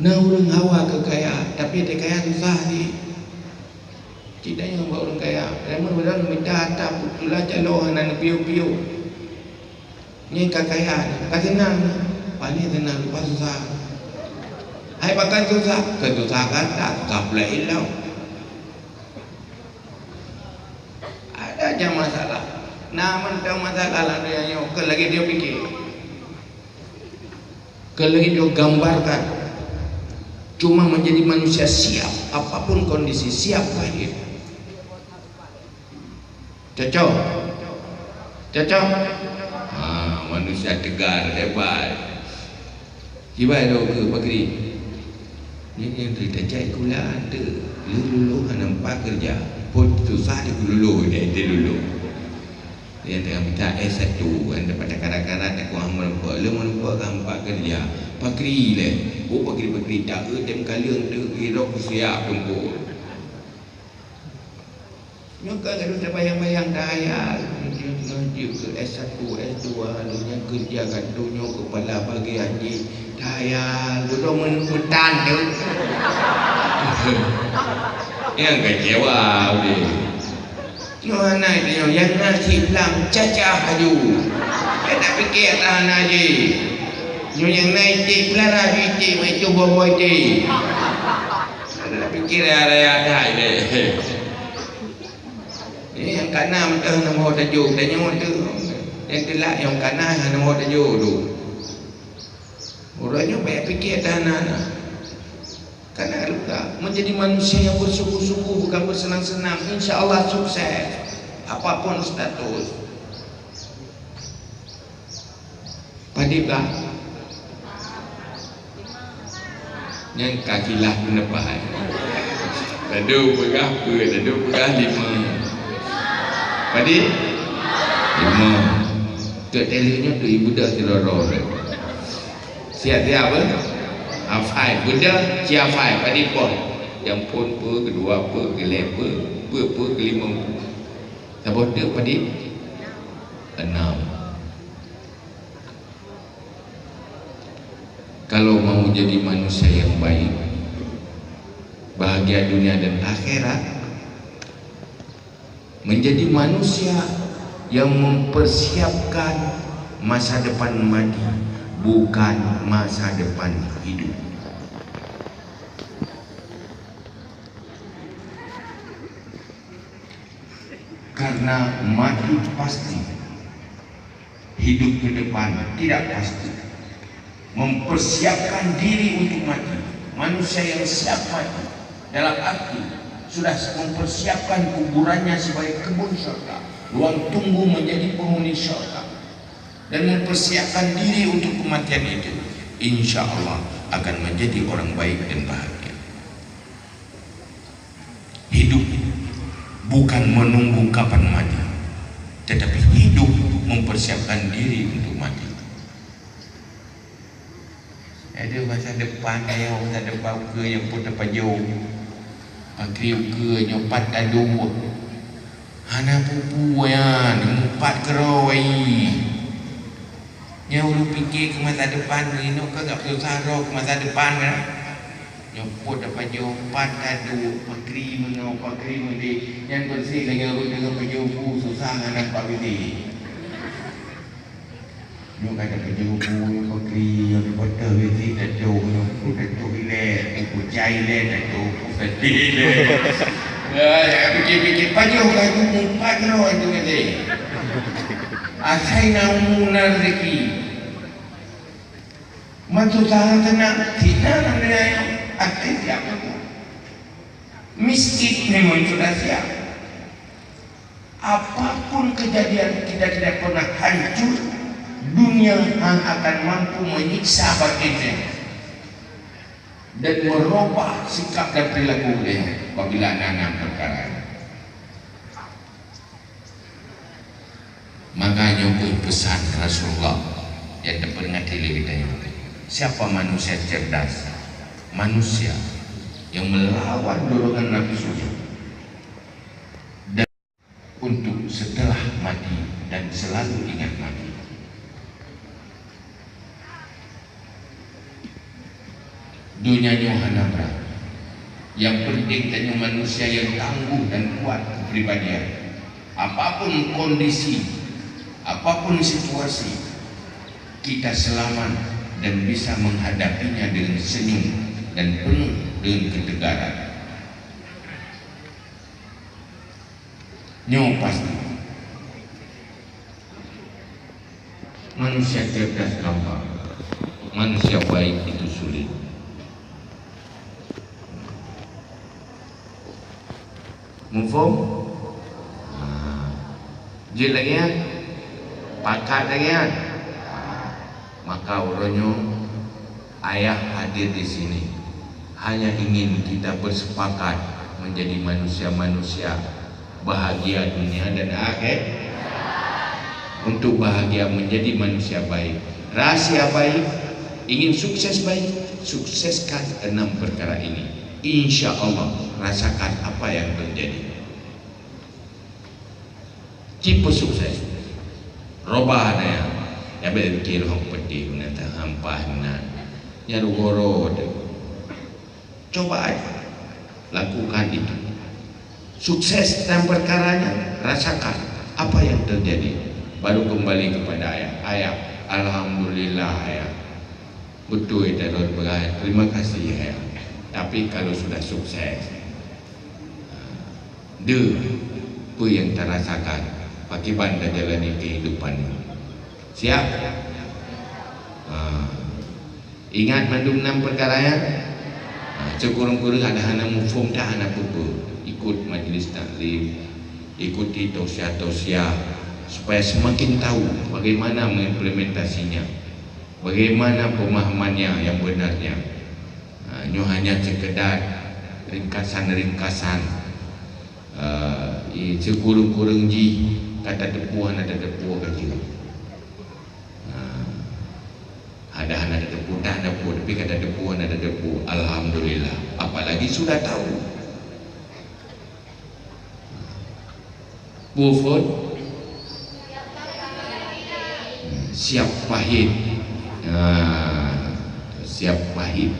Nah orang hawa kekayaan, tapi dia kaya susah sih. Tidak yang buat orang kaya. Memang benar minta tak putula jaloh anak piu-piu. Ni kekayaan, tak senang. Paling senang lupa susah. Hai makan susah, kesusahan tak pula hilang. Ada aja masalah. Namun tahu masalah lah dia yang lagi dia fikir. Lagi dia gambarkan. Cuma menjadi manusia siap apapun kondisi, siap lahir. Cocok? Cocok? Manusia tegar, hebat. Gimana dong ke pagi? Ini yang kita cari kula ada. Lulu nampak kerja. Pun susah dia lulu dia lulu. Dia tengah minta S1 kan dapat karat-karat aku hampa. Lu nampak hampa kerja. Pagi le. Pagi tak tem kalian tu kira siap tunggu. Nyokak kalau tak bayang-bayang daya dia ke S1, S2 lu yang kerja kat dunia kepala bagian ni daya lu dah mentan tu. Yang kecewa dia. Mana dia yang nasi belang cacah aju. Dia tak fikir tahan aja. Yang naik cik belara cik mai cuba boy cik. Tak fikir ada dia. Ini yang kanan dah nama tajuk tanya tu. Yang telak yang kanan nama tajuk tu. Orangnya banyak fikir tahan. Karena luka menjadi manusia yang bersungguh-sungguh bukan bersenang-senang, insya-Allah sukses apapun status. Padiblah yang kakilah penepahan. Dadu berapa? Dadu berapa 5. Padi 5. Tok telenya tu ibu dah teroror. Siap-siap apa? Afai, Buddha, Ciafai, Padi pun. Yang pun per, kedua per, kelima per, kelima per. Siapa dia Padi? 6. Kalau mau jadi manusia yang baik, bahagia dunia dan akhirat, menjadi manusia yang mempersiapkan masa depan mati, bukan masa depan hidup. Karena mati pasti, hidup ke depan tidak pasti. Mempersiapkan diri untuk mati, manusia yang siap mati dalam arti sudah mempersiapkan kuburannya sebagai kebun syurga, ruang tunggu menjadi penghuni syurga, dan mempersiapkan diri untuk kematian itu, insya Allah akan menjadi orang baik dan bahagia. bukan menunggu kapan mati, tetapi hidup mempersiapkan diri untuk mati. Ada masa depan yang masa depan ke yang pun dapat jauh pagi ke nyopat adu hana pupu ya nempat keroi nya ulu fikir ke masa depan ni no kagak susah ro ke masa depan kan nyopot dapat jompat adu pagri menau pagri mende yang bersih dengan dengan pejubu susah anak pak bini nyo kata pejubu pagri yang betul bini adu adu ile aku jai le adu sedih le ya fikir-fikir paju kayu empat ro itu mende asai namun rezeki mantu tahan tenang tidak namanya asai siapa miskin memang sudah siap. Apapun kejadian kita tidak pernah hancur, dunia akan mampu menyiksa batinnya dan merubah sikap dan perilaku dia apabila anak-anak perkara. Makanya pesan Rasulullah yang terperingat kita ini, siapa manusia cerdas? Manusia yang melawan dorongan nafsu dan untuk setelah mati dan selalu ingat mati. Dunia nyohana berat. Yang penting tanya manusia yang tangguh dan kuat kepribadian. Apapun kondisi, apapun situasi, kita selamat dan bisa menghadapinya dengan senyum dan penuh dengan ketegaran. Nyo pasti manusia cerdas gampang, manusia baik itu sulit. Mufum jil lagi ya, pakat lagi ya. Maka uronyo ayah hadir di sini hanya ingin kita bersepakat menjadi manusia-manusia bahagia dunia dan akhir. Untuk bahagia menjadi manusia baik, rahasia baik, ingin sukses baik, sukseskan 6 perkara ini. Insya Allah rasakan apa yang terjadi. Tipe sukses robah ya ya berkir hong peti nata hampah nan ya rugoro coba aja lakukan itu. Sukses dalam perkaranya, rasakan apa yang terjadi, baru kembali kepada ayah. Alhamdulillah ayah, betul itu berat, terima kasih ayah. Tapi kalau sudah sukses, apa yang terasakan bagi banda jalani kehidupan ini. Siap? Ingat mandum 6 perkara ya. Sekurang-kurang ada hana mufum dah hana pupu. Ikut majlis taklim, ikuti tausiah-tausiah supaya semakin tahu bagaimana mengimplementasinya, bagaimana pemahamannya yang benarnya. Nyo hanya sekedar ringkasan-ringkasan, sekurang-kurang ji kata tepuan ada tepuan kaji. Ada tepu, dah ada tepu, tapi kata tepuan ada tepu. Alhamdulillah. Apalagi sudah tahu. Bufut siap pahit, siap pahit,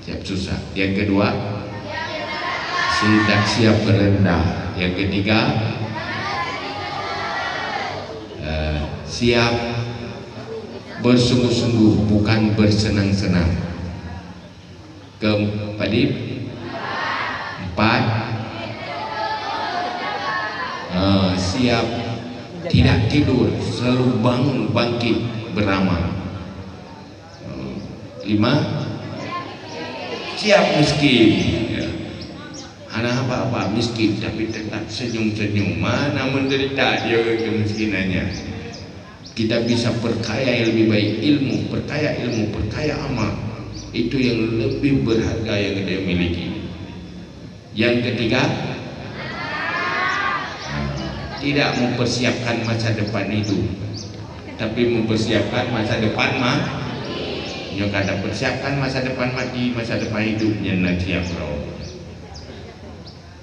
siap susah. Yang kedua, siap berendah. Yang ketiga, siap bersungguh-sungguh, bukan bersenang-senang. Keempat, siap tidak tidur, selalu bangun bangkit beramal. 5, siap miskin. Hana apa-apa miskin tapi tetap senyum-senyum. Mana menderita dia kemiskinannya. Kita bisa perkaya yang lebih baik, ilmu, perkaya amal. Itu yang lebih berharga yang kita miliki. Yang ketiga, tidak mempersiapkan masa depan hidup, tapi mempersiapkan masa depan nyo kada persiapkan masa depan mati, masa depan hidupnya nak siap bro.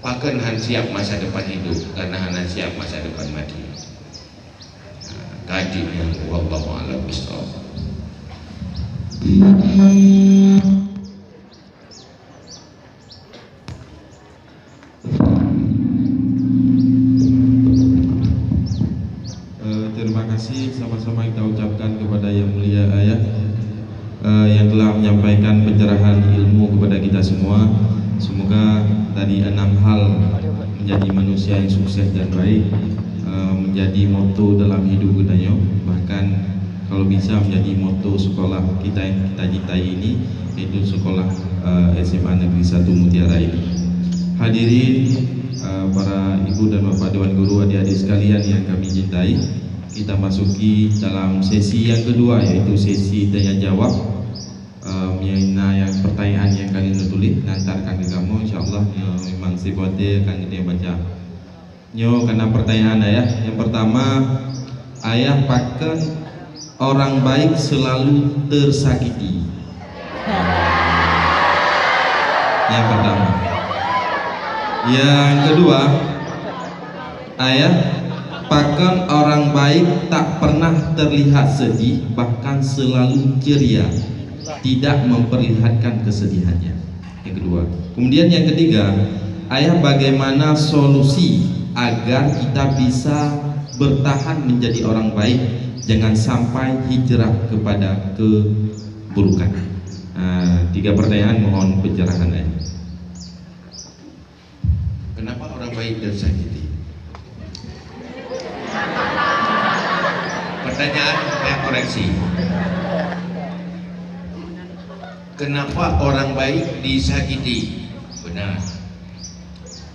Pakan han siap masa depan hidup karena han siap masa depan mati. Kajinya wallahu a'lam bishawab. Terima kasih sama-sama kita ucapkan kepada Yang Mulia Ayah yang telah menyampaikan pencerahan ilmu kepada kita semua. Semoga dari 6 hal menjadi manusia yang sukses dan baik menjadi moto dalam hidup kita, bahkan kalau bisa menjadi moto sekolah kita yang kita cintai ini, yaitu sekolah SMA Negeri 1 Mutiara ini. Hadirin para ibu dan bapak dewan guru, adik-adik sekalian yang kami cintai, kita masuki dalam sesi yang kedua, yaitu sesi tanya jawab. Yang pertanyaan yang kalian tulis nantarkan ke kamu, insyaallah memang sifatnya akan kita baca. Karena pertanyaan ayah yang pertama, ayah pakai orang baik selalu tersakiti. Yang pertama. Yang kedua, ayah pakai orang baik tak pernah terlihat sedih, bahkan selalu ceria, tidak memperlihatkan kesedihannya. Yang kedua. Kemudian yang ketiga, ayah bagaimana solusi agar kita bisa bertahan menjadi orang baik, jangan sampai hijrah kepada keburukan. 3 pertanyaan, mohon pencerahan ayah. Kenapa orang baik tersakiti? Pertanyaan saya koreksi. Kenapa orang baik disakiti? Benar.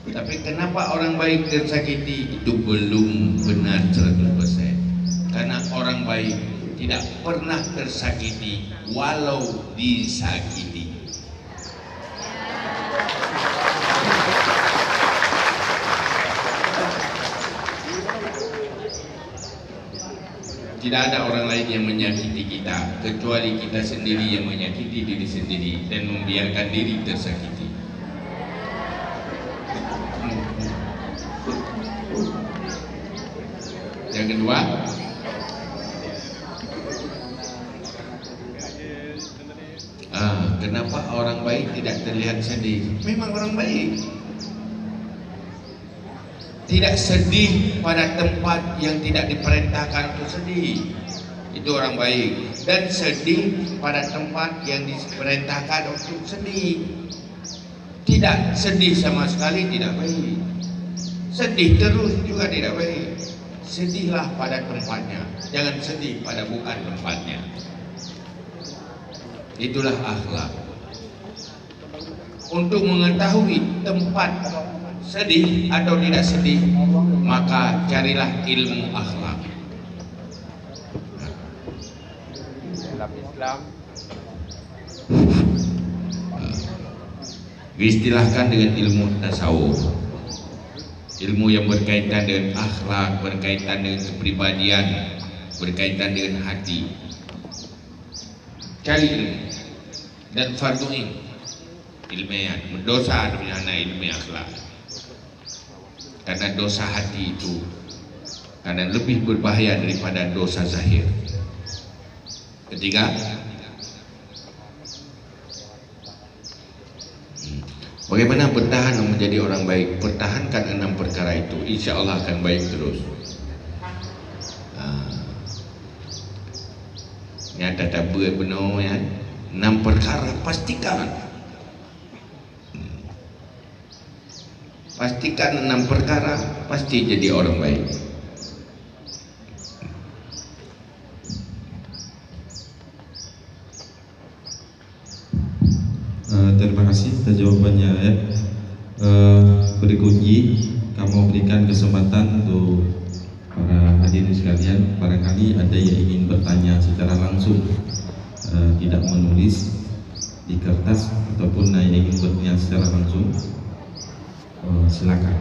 Tapi kenapa orang baik tersakiti? Itu belum benar 100%. Karena orang baik tidak pernah tersakiti walau disakiti. Tidak ada orang lain yang menyakiti kita kecuali kita sendiri yang menyakiti diri sendiri dan membiarkan diri tersakiti. Yang kedua, kenapa orang baik tidak terlihat sedih? Memang orang baik tidak sedih pada tempat yang tidak diperintahkan untuk sedih, itu orang baik. Dan sedih pada tempat yang diperintahkan untuk sedih. Tidak sedih sama sekali tidak baik, sedih terus juga tidak baik. Sedihlah pada tempatnya, jangan sedih pada bukan tempatnya. Itulah akhlak. Untuk mengetahui tempat sedih atau tidak sedih, maka carilah ilmu akhlak. Dalam Islam diistilahkan dengan ilmu tasawuf, ilmu yang berkaitan dengan akhlak, berkaitan dengan kepribadian, berkaitan dengan hati. Cari ilmu dan farduin ilmiah, dosa ada ilmu akhlak. Karena dosa hati itu karena lebih berbahaya daripada dosa zahir. Ketiga, bagaimana bertahan menjadi orang baik? Pertahankan 6 perkara itu, insya Allah akan baik terus. Ini ada buat benar ya. 6 perkara pastikan. Pastikan 6 perkara, pasti jadi orang baik. Terima kasih atas jawabannya ya. Berikutnya kamu berikan kesempatan untuk para hadirin sekalian, barangkali ada yang ingin bertanya secara langsung, tidak menulis di kertas, ataupun yang ingin bertanya secara langsung. Silakan.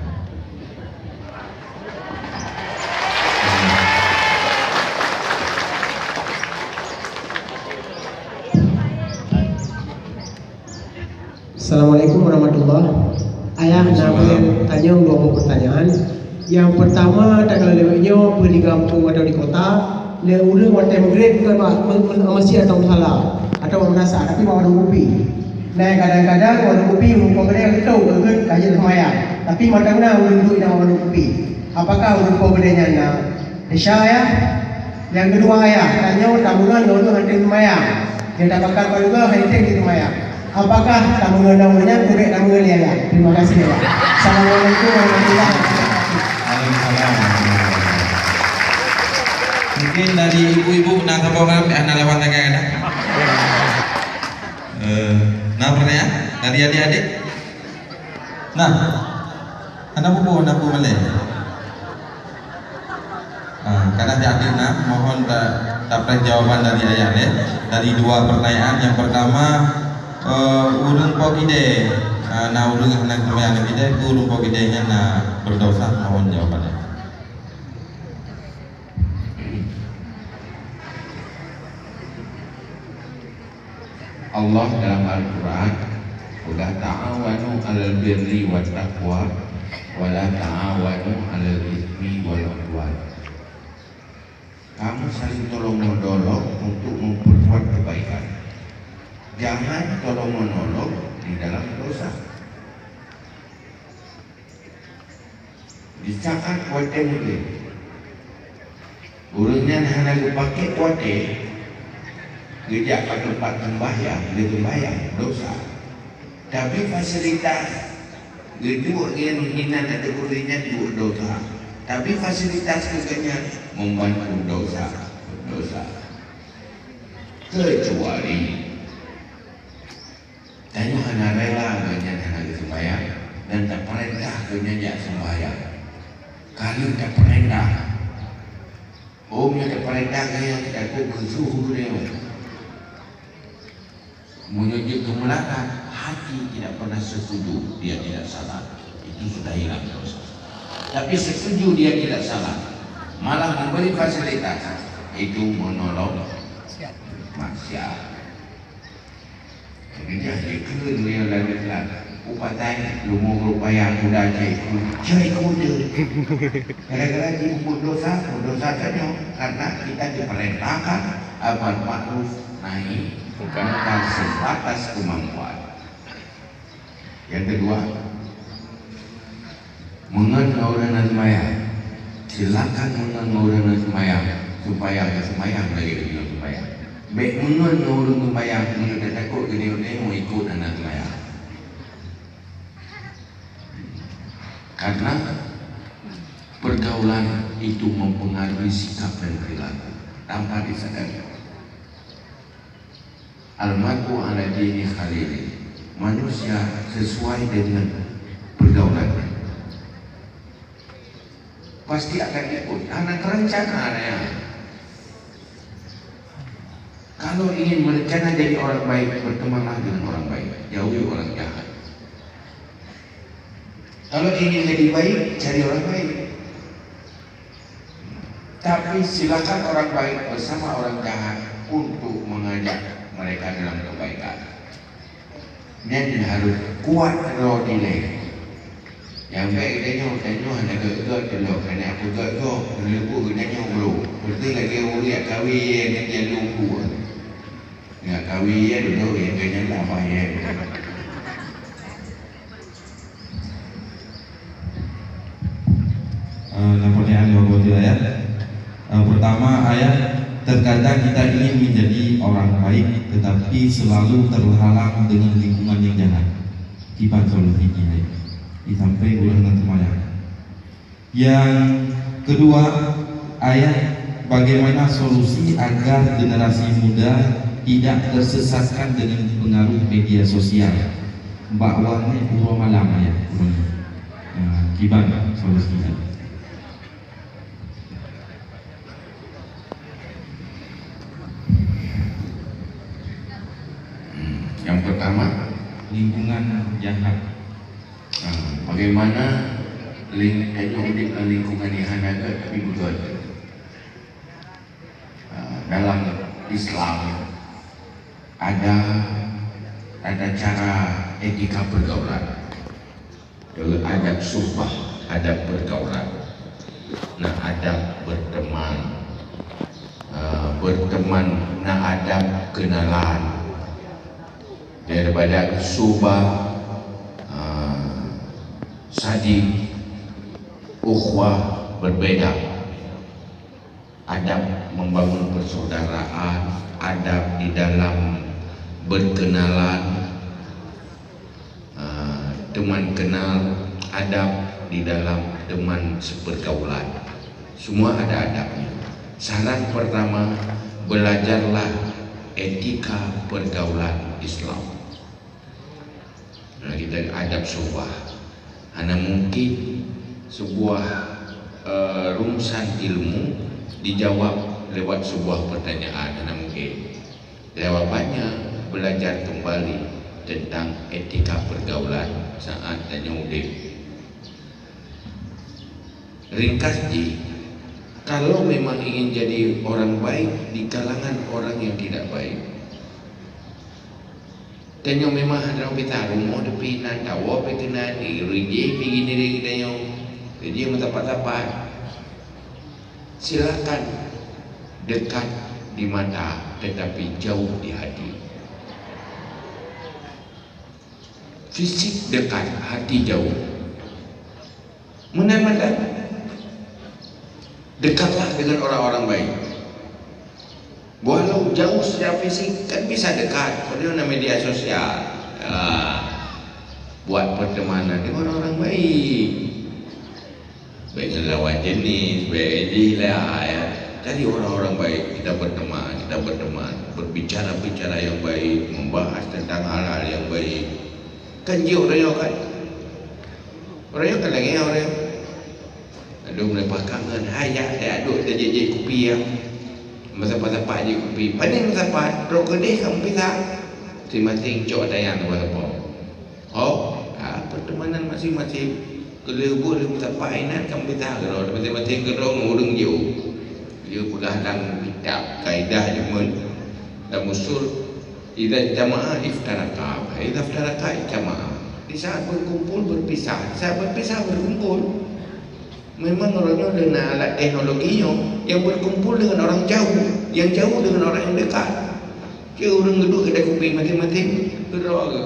Waalaikumsalam. Tanya dua pertanyaan. Yang pertama, tak kalau lewatnya di kampung atau di kota, urang watai maghrib bukan masih atau salah atau merasa tapi bawa warung kopi. Nah kadang-kadang warung kopi mumpung dia tahu kan kajian semayang. Tapi matangna urang duduk dalam warung kopi. Apakah urang pembedanya na Isya ya? Yang kedua ya, tanya tamungan urang hantar semayang. Yang tak bakal juga hantar di semayang. Apakah tamungan namanya kurek tamungan dia ya? Terima kasih ya. Assalamualaikum warahmatullahi wabarakatuh. Mungkin dari ibu-ibu pernah terbawa anak lewat kadang-kadang. Nah pernah ya? Dari adik-adik. Nah, anak buku Malay. Karena adik nak mohon dapat jawaban dari ayah ya. Dari dua pertanyaan. Yang pertama, urung pokide. Nah urung anak yang lebih urung pokidenya nah berdosa, mohon jawabannya. Allah dalam Al-Quran sudah ta'awanu 'alal birri wat taqwa wa la ta'awanu 'alal itsmi wal 'udwan. Kamu saling tolong-menolong untuk memperbuat kebaikan. Jangan tolong-menolong di dalam dosa. Di saat kuatnya mungkin urangnya hendak pakai kuatnya gejak ke tempat sembahyang, dia sembahyang dosa. Tapi fasilitas gedung yang hina kategorinya itu dosa. Tapi fasilitas kerjanya membantu dosa. Kecuali tanya hana rela dengan hana sembahyang dan tak perintah kenyanya sembahyang. Kalau tak perintah, tak perintah kaya aku bersuhu dia. Menuju kemelakan, hati tidak pernah setuju dia tidak salah, itu sudah hilang dosa. Tapi setuju dia tidak salah, malah memberi fasilitas, itu menolong maksiat. Jadi dia kena dia lalu upatai lumur upaya muda cai kuda. Gara-gara dia berdosa saja karena kita diperintahkan amar ma'ruf nahi bukan sebatas kemampuan. Yang kedua, mengenal orang sembahyang. Silakan mengenal orang sembahyang supaya sembahyang lagi dengan sembahyang. Baik mengenal orang sembahyang, mengenal takut dia mau ikut anak sembahyang. Karena pergaulan itu mempengaruhi sikap dan perilaku tanpa disadari. Al-mar'u ala dini khalili, manusia sesuai dengan pergaulan. Pasti akan ikut. Anak rencana ya. Kalau ingin merencana jadi orang baik, bertemanlah dengan orang baik, jauhi orang jahat. Kalau ingin jadi baik, cari orang baik. Tapi silakan orang baik bersama orang jahat untuk mengajak mereka dalam kebaikan. Dan harus kuat roh nilai. Yang baik dia hanya ke-ke dulu, kerana aku ke-ke dulu dia belum. Betul lagi uliak kahwin yang dia lupa. Enggak kahwin ya dulu yang kena lama ya. Pertanyaan yang kedua ya. Pertama ayat, terkadang kita ingin menjadi orang baik tetapi selalu terhalang dengan lingkungan yang jahat. Dibantu oleh ayat. Disampaikan ulang dan semuanya. Yang kedua ayat, bagaimana solusi agar generasi muda tidak tersesatkan dengan pengaruh media sosial. Mbak Wan ni pura malam ya. Gimana solusinya? Yang pertama, lingkungan jahat. Bagaimana lingkungan yang ada tapi betul. Dalam Islam ada cara etika pergaulan. adab sumpah, adab pergaulan. Nah, adab berteman, nah adab kenalan. Daripada subah, sadik, ukhwah berbeda. Adab membangun persaudaraan, adab di dalam berkenalan, teman kenal, adab di dalam teman sepergaulan. Semua ada adabnya. Saran pertama, belajarlah etika pergaulan Islam. Nah, kita adab subah. Hanya mungkin sebuah rumusan ilmu dijawab lewat sebuah pertanyaan. Hanya mungkin jawabannya belajar kembali tentang etika pergaulan saat tanya udip. Ringkasnya, kalau memang ingin jadi orang baik di kalangan orang yang tidak baik, tanya memang ada orang kita rumah depi nan tawa pe kena di rije pi gini dia tanya dia mentapat-tapat. Silakan dekat di mata tetapi jauh di hati. Fisik dekat, hati jauh. Mana-mana dekatlah dengan orang-orang baik. Walau jauh secara fisik kan bisa dekat. Kalau dalam media sosial, buat pertemanan dengan orang-orang baik. Baik dengan lawan jenis, baik lah ya. Jadi orang-orang baik, kita berteman, berbicara-bicara yang baik, membahas tentang hal-hal yang baik. Kan jauh orang kan? Orang kan lagi orang. Aduh melepas kangen, hayat dia aduk dia jejek kopi ya. Masa-masa je kopi. Pandai masa-masa, rok kedih kamu pisah. Masing-masing cok dayang apa-apa. Oh, pertemanan masing-masing. Kalau boleh masa-masa inan kamu pisah. Kalau masing-masing gerong urung jauh. Dia pegang dalam kitab kaidah jumun dan musul. Idza jamaah iftaraka, idza iftaraka jamaah. Di saat berkumpul berpisah, di saat berpisah berkumpul. Memang orangnya dengan alat teknologinya, yang berkumpul dengan orang jauh, yang jauh dengan orang yang dekat. Dia orang duduk kedai kopi masing-masing berdoa ke.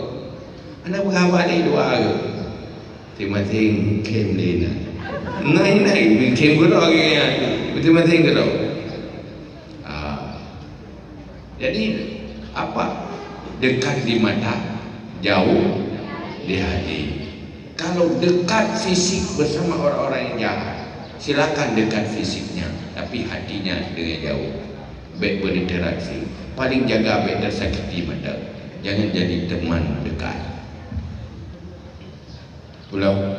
Anak berkhabar ni doa ke. Masing-masing kem dia. Naik kem berdoa ke ya. Masing-masing berdoa. Jadi apa? Dekat di mata, jauh di hati. Kalau dekat fisik bersama orang-orang yang jahat, silakan dekat fisiknya, tapi hatinya dengan jauh. Baik berinteraksi, paling jaga baik tersakiti mata. Jangan jadi teman dekat. Pulau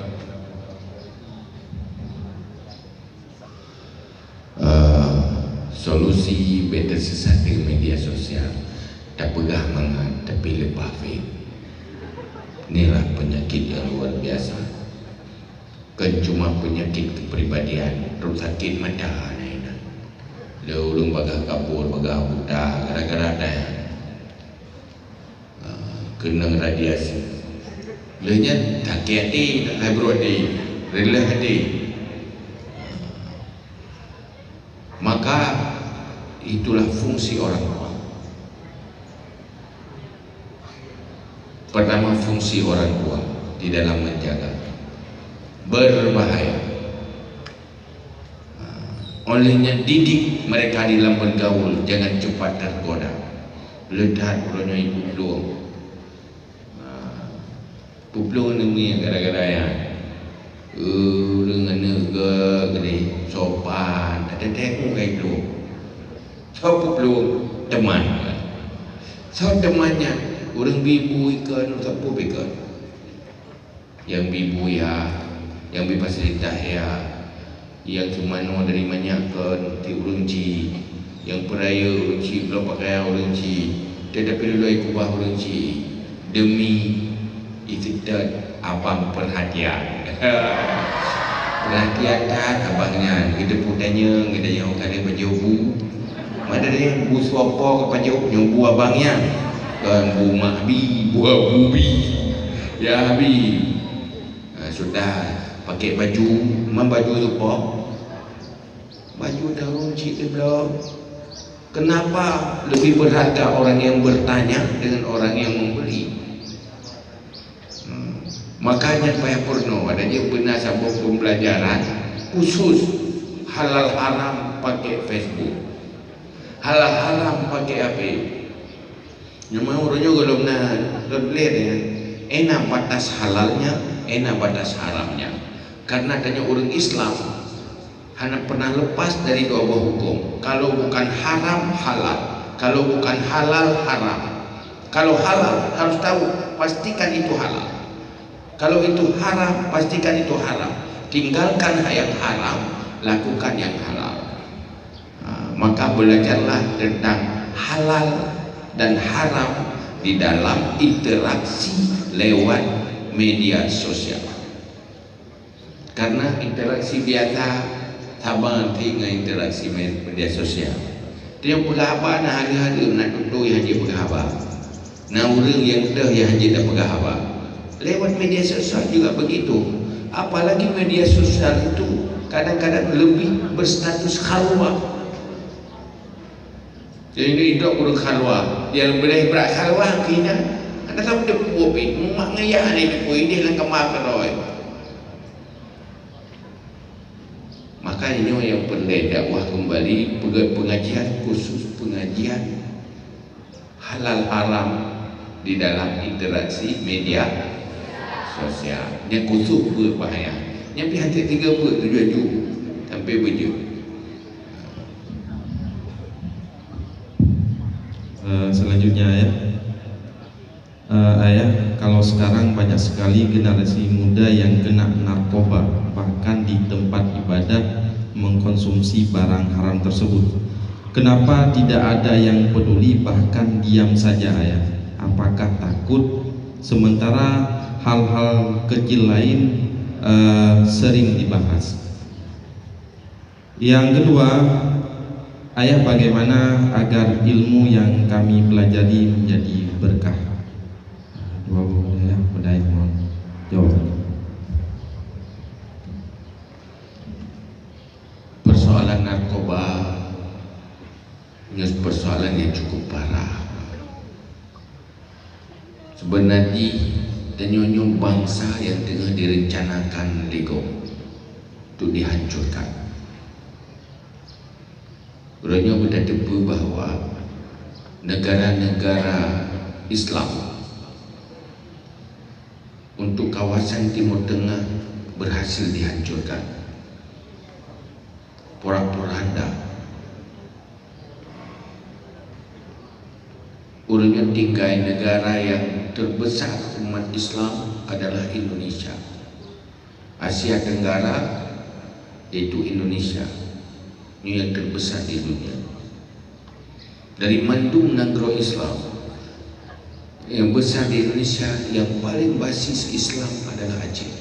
solusi baik tersesat di media sosial. Tak pegah mangan tapi lepas faith. Inilah penyakit yang luar biasa. Kan cuma penyakit kepribadian, terus sakit mata ni. Dia ulung bagah kabur, bagah buta, gara-gara dah kena radiasi. Lenya sakit hati, tak hibur hati, rela hati. Maka itulah fungsi orang tua. Pertama, fungsi orang tua di dalam menjaga. Berbahaya. Olehnya didik mereka di dalam bergaul, jangan cepat tergoda. Ledat orangnya ibu peluang. Peluang ni gara-gara ya. Dengan negara gede, sopan, ada tengok kayak itu. So peluang teman. So temannya. Orang bibu ikan, siapa ikan? Yang bibu ya, yang berfasilitas ya, yang cuma dari banyak kan, ti orang ci, yang peraya orang ci, belum pakai orang ci, tetapi dulu ikut bah orang ci demi istiqdat abang perhatian. Perhatian kan abangnya, kita pun tanya, kita yang ada baju bu, mana dia bu suapa ke baju nyumbu abangnya. Kan bu mahbi, buah bubi, ya habi. sudah pakai baju, memang baju tu apa? Baju daun cik belum. Kenapa lebih berharga orang yang bertanya dengan orang yang membeli? Makanya payah porno ada dia benar sambung pembelajaran khusus halal haram pakai Facebook, halal haram pakai apa? Memang orangnya kalau nak lihat ya, enak batas halalnya, enak batas haramnya. Karena adanya orang Islam hanya pernah lepas dari dua buah hukum. Kalau bukan haram, halal. Kalau bukan halal, haram. Kalau halal, harus tahu, pastikan itu halal. Kalau itu haram, pastikan itu haram. Tinggalkan yang haram, lakukan yang halal. Maka belajarlah tentang halal dan haram di dalam interaksi lewat media sosial. Karena interaksi biasa sama dengan interaksi media sosial. Dia berkhabar nak hari-hari nak duduk yang dia berkhabar. Nak orang yang dah yang dia dah berkhabar. Lewat media sosial juga begitu. Apalagi media sosial itu kadang-kadang lebih berstatus khalwah. Jadi hidup orang khalwah. Dia boleh berat khalwah kena. Anda tahu dia pupi, mak ngayah ni pupi dia lang kemar keroi. Makanya yang perlu dakwah kembali pengajian khusus, pengajian halal haram di dalam interaksi media sosial. Yang khusus berbahaya. Yang pihak tiga tujuh sampai berju. Selanjutnya ya, ayah, kalau sekarang banyak sekali generasi muda yang kena narkoba, bahkan di tempat ibadah mengkonsumsi barang haram tersebut. Kenapa tidak ada yang peduli, bahkan diam saja ayah? Apakah takut sementara hal-hal kecil lain sering dibahas? Yang kedua, ayah, bagaimana agar ilmu yang kami pelajari menjadi berkah? Dua ya, pada mohon jawab. Persoalan narkoba ini persoalan yang cukup parah. Sebenarnya tenyonyong bangsa yang tengah direncanakan Lego untuk dihancurkan. Orangnya berdebu bahawa negara-negara Islam untuk kawasan Timur Tengah berhasil dihancurkan. Porak-poranda. Orangnya tinggal negara yang terbesar umat Islam adalah Indonesia. Asia Tenggara yaitu Indonesia. Ini yang terbesar di dunia. Dari mandung negara Islam yang besar di Indonesia, yang paling basis Islam adalah Aceh.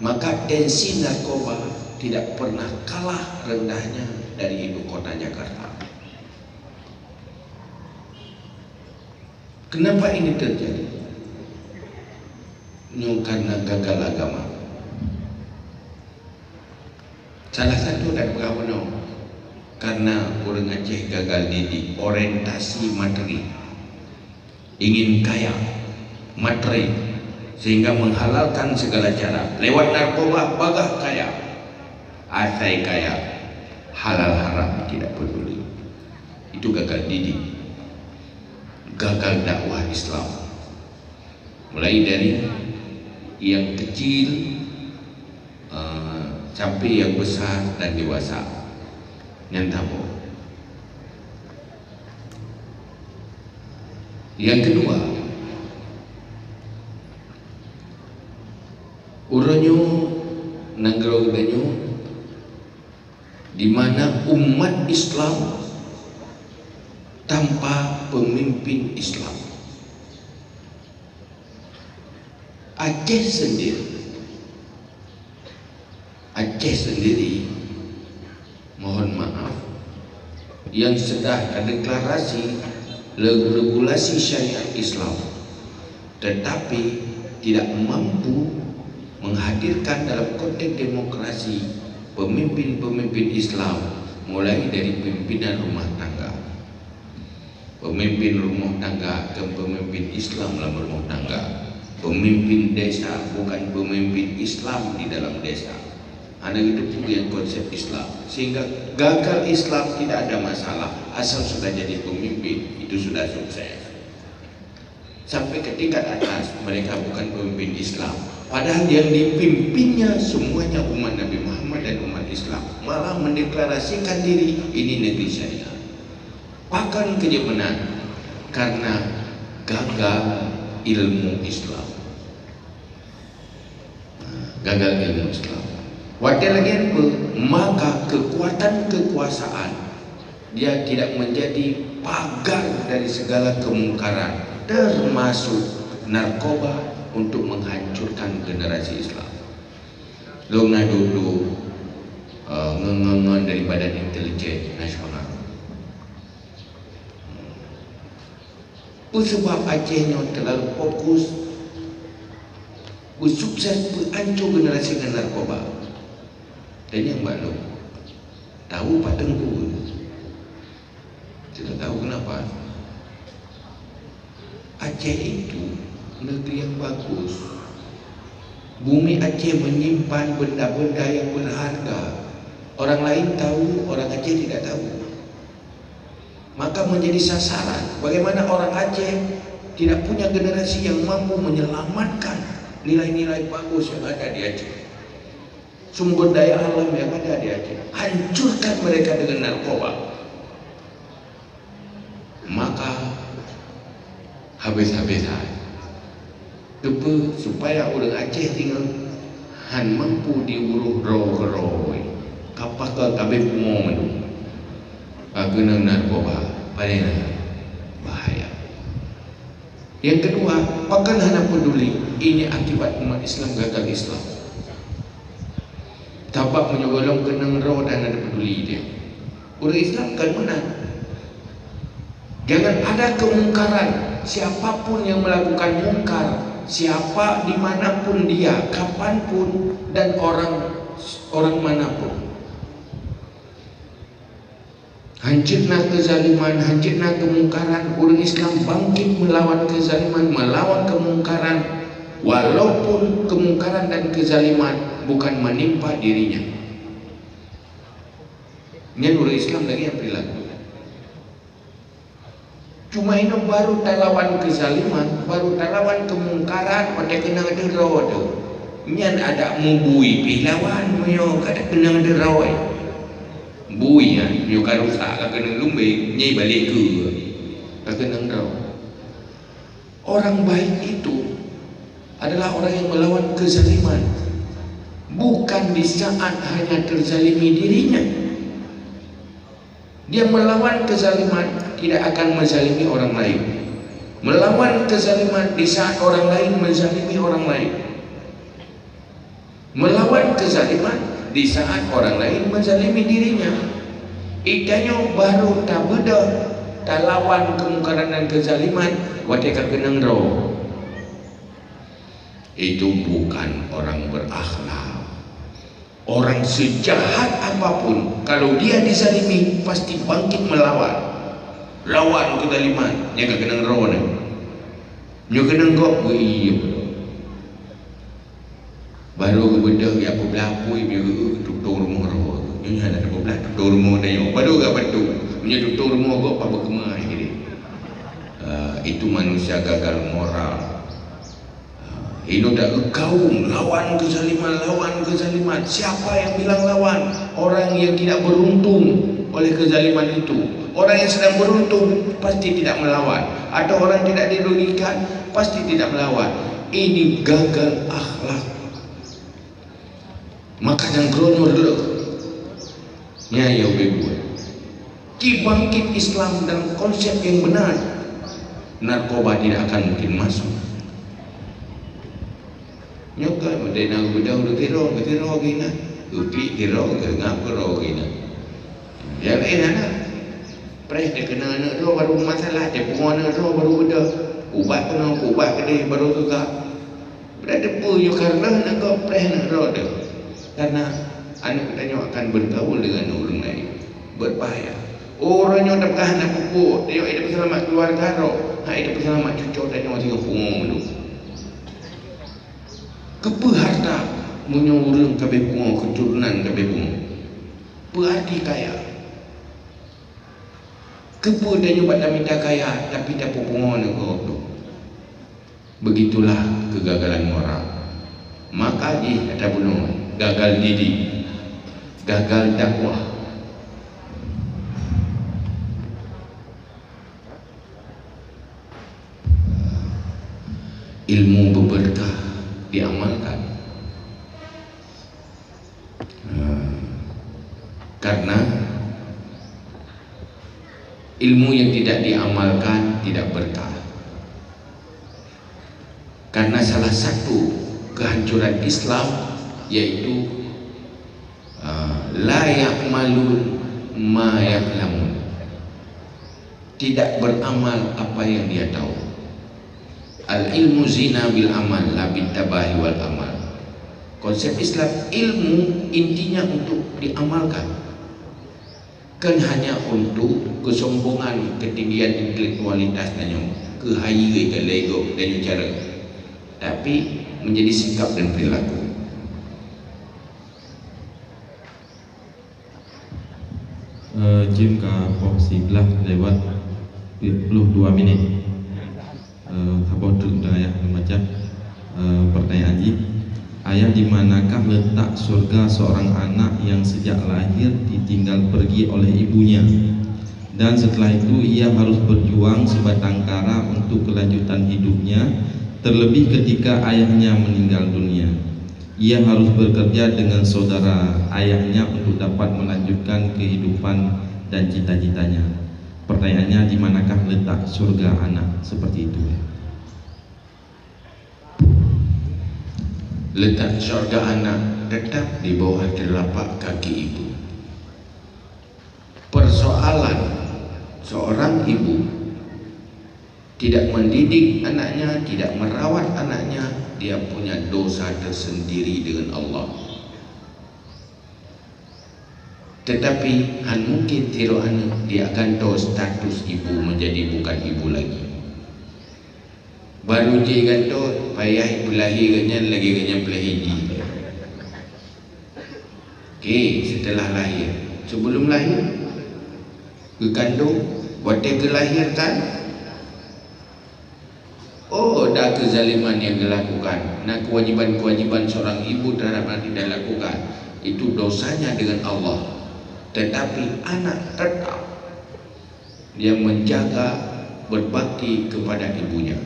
Maka tensi narkoba tidak pernah kalah rendahnya dari ibu kota Jakarta. Kenapa ini terjadi? Karena gagal agama. Salah satu dan berapa no? Karena orang Aceh gagal didik, orientasi materi, ingin kaya, materi, sehingga menghalalkan segala cara lewat narkoba bagah kaya, asai kaya, halal haram tidak peduli. Itu gagal didik, gagal dakwah Islam. Mulai dari yang kecil sampai yang besar dan dewasa. Yang tahu. Yang kedua, uranyo negara uranyo di mana umat Islam tanpa pemimpin Islam. Aceh sendiri, mohon maaf, yang sudah deklarasi regulasi syariat Islam, tetapi tidak mampu menghadirkan dalam konteks demokrasi pemimpin-pemimpin Islam, mulai dari pimpinan rumah tangga, pemimpin rumah tangga ke pemimpin Islam dalam rumah tangga, pemimpin desa bukan pemimpin Islam di dalam desa. Ada itu yang konsep Islam, sehingga gagal Islam tidak ada masalah asal sudah jadi pemimpin, itu sudah sukses. Sampai ke tingkat atas mereka bukan pemimpin Islam, padahal yang dipimpinnya semuanya umat Nabi Muhammad dan umat Islam, malah mendeklarasikan diri ini negeri saya. Bahkan kejemenan karena gagal ilmu Islam. Gagal ilmu Islam. Waktu lagi apa? Maka kekuatan kekuasaan dia tidak menjadi pagar dari segala kemungkaran, termasuk narkoba, untuk menghancurkan generasi Islam. Lona dulu ngengengan dari Badan Intelijen Nasional. Sebab Acehnya terlalu fokus bersukses menghancur generasi dengan narkoba. Dan yang maklum tahu Pak Tengku, tidak tahu kenapa Aceh itu negeri yang bagus. Bumi Aceh menyimpan benda-benda yang berharga. Orang lain tahu, orang Aceh tidak tahu. Maka menjadi sasaran. Bagaimana orang Aceh tidak punya generasi yang mampu menyelamatkan nilai-nilai bagus yang ada di Aceh, sumber daya alam yang ada di Aceh, hancurkan mereka dengan narkoba. Maka habis-habisan Kepa supaya orang Aceh tinggal han mampu diuruh roh-roh kapak ke kabeh mau mendu kena narkoba paling bahaya. Yang kedua, pakan hana peduli, ini akibat umat Islam gagal Islam. Tapak menyogolong kenang roh dan ada peduli dia. Orang Islam kan menang. Jangan ada kemungkaran. Siapapun yang melakukan mungkar, siapa dimanapun dia, kapanpun, dan orang manapun, hancurna kezaliman, hancurna kemungkaran. Orang Islam bangkit melawan kezaliman, melawan kemungkaran, walaupun kemungkaran dan kezaliman bukan menimpa dirinya. Ini orang Islam lagi yang perilaku. Cuma ini baru talawan kezaliman, baru talawan kemungkaran, pada kena ada roh tu. Ini ada mubui pilawan, mayo kada kena ada roh. Bui ya, mayo karusak kena lumbe, nyai balik ke kena roh. Orang baik itu adalah orang yang melawan kezaliman, bukan di saat hanya terzalimi dirinya. Dia melawan kezaliman, tidak akan menzalimi orang lain. Melawan kezaliman di saat orang lain menzalimi orang lain. Melawan kezaliman di saat orang lain menzalimi dirinya. Itanya baru tak beda tak lawan kemungkaran dan kezaliman, watekan kenang roh. Itu bukan orang berakhlak. Orang sejahat apapun, kalau dia dizalimi pasti bangkit melawan. Lawan kezaliman, dia tak kena roh ni. Dia kena kok iya. Baru ke benda yang apa berlaku dia tutup rumah roh. Dia ada apa berlaku tutup rumah dia. Baru ke betul. Dia tutup rumah kok apa kemah ini. Itu manusia gagal moral. Ini dah kaum lawan kezaliman. Siapa yang bilang lawan? Orang yang tidak beruntung oleh kezaliman itu. Orang yang sedang beruntung pasti tidak melawan. Atau orang tidak dirugikan pasti tidak melawan. Ini gagal akhlak. Maka yang krono dulu nyaya bebuat. Bangkit Islam dalam konsep yang benar, narkoba tidak akan mungkin masuk. Nyoka medena gudang do tiro gina upi tiro ngap ro gina ya ana pres de kena ana ro baru masalah de pungona ro baru beda ubat kena ubat kede baru juga Berada punya karena nak kau pernah roda. Karena anak kita akan bergaul dengan orang lain. Berbahaya. Orangnya tak pernah nak pupuk. Dia ada selamat keluarga roh. Ada selamat cucu dan yang masih punggung dulu. Kepa harta menyuruh kabeh punggung keturunan kabeh punggung. Berarti kaya. Kepa dia nyoba dah minta kaya tapi tak punggung nak kau. Begitulah kegagalan moral. Maka kata bunuh, gagal didik, gagal dakwah. Ilmu berberkah diamalkan. Karena ilmu yang tidak diamalkan tidak berkah. Karena salah satu kehancuran Islam yaitu la ya'malun ma ya'lamun, tidak beramal apa yang dia tahu. Al ilmu zina bil amal la bit tabahi wal amal. Konsep Islam, ilmu intinya untuk diamalkan, kan hanya untuk kesombongan, ketinggian intelektualitas dan kehairan dan lego dan cara, tapi menjadi sikap dan perilaku. Jim ke opsi belah lewat 22 minit. Habis dah ayah macam pertanyaan Ji. Ayah, di manakah letak surga seorang anak yang sejak lahir ditinggal pergi oleh ibunya, dan setelah itu ia harus berjuang sebatang kara untuk kelanjutan hidupnya, terlebih ketika ayahnya meninggal dunia. Ia harus bekerja dengan saudara ayahnya untuk dapat melanjutkan kehidupan dan cita-citanya. Pertanyaannya, di manakah letak surga anak seperti itu? Letak surga anak tetap di bawah telapak kaki ibu. Persoalan seorang ibu tidak mendidik anaknya, tidak merawat anaknya, dia punya dosa tersendiri dengan Allah. Tetapi mungkin tiru anak, dia akan tahu status ibu menjadi bukan ibu lagi. Baru je ganto payah ibu lahir ganyan lagi ganyan pelahiji. Okey, setelah lahir, sebelum lahir kekandung, waktu kelahirkan, oh dah kezaliman yang dilakukan. Nah, kewajiban-kewajiban seorang ibu terhadap anak tidak lakukan, itu dosanya dengan Allah. Tetapi anak tetap dia menjaga, berbakti kepada ibunya.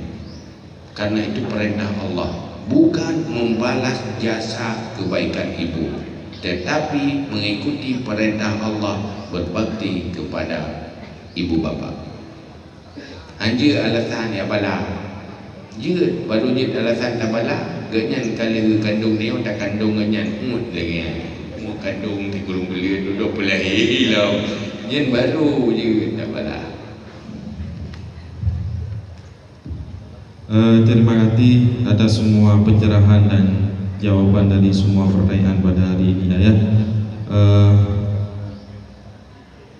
Karena itu perintah Allah, bukan membalas jasa kebaikan ibu, tetapi mengikuti perintah Allah, berbakti kepada ibu bapa. Anja alasan ya bala, je baru je alasan tak bala, ganyan kalau kandung dia tak kandung ganyan umut lagi, umut kandung di gulung belia duduk pelahir lah, jen baru je tak bala. Terima kasih atas semua pencerahan dan jawaban dari semua pertanyaan pada hari ini ayah.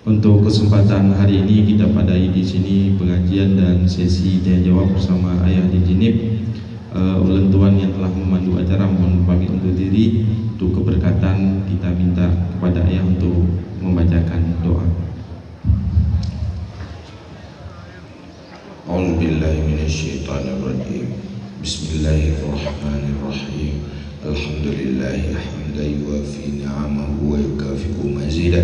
Untuk kesempatan hari ini kita padai di sini pengajian dan sesi tanya jawab bersama ayah di Jinib. Ulun tuan yang telah memandu acara mohon pamit undur diri. Untuk keberkatan kita minta kepada ayah untuk membacakan doa. A'udzubillahi minasyaitonirrajim. Bismillahirrahmanirrahim. Alhamdulillahi hamdan yuwafi ni'amahu wa yukafi'u mazidah.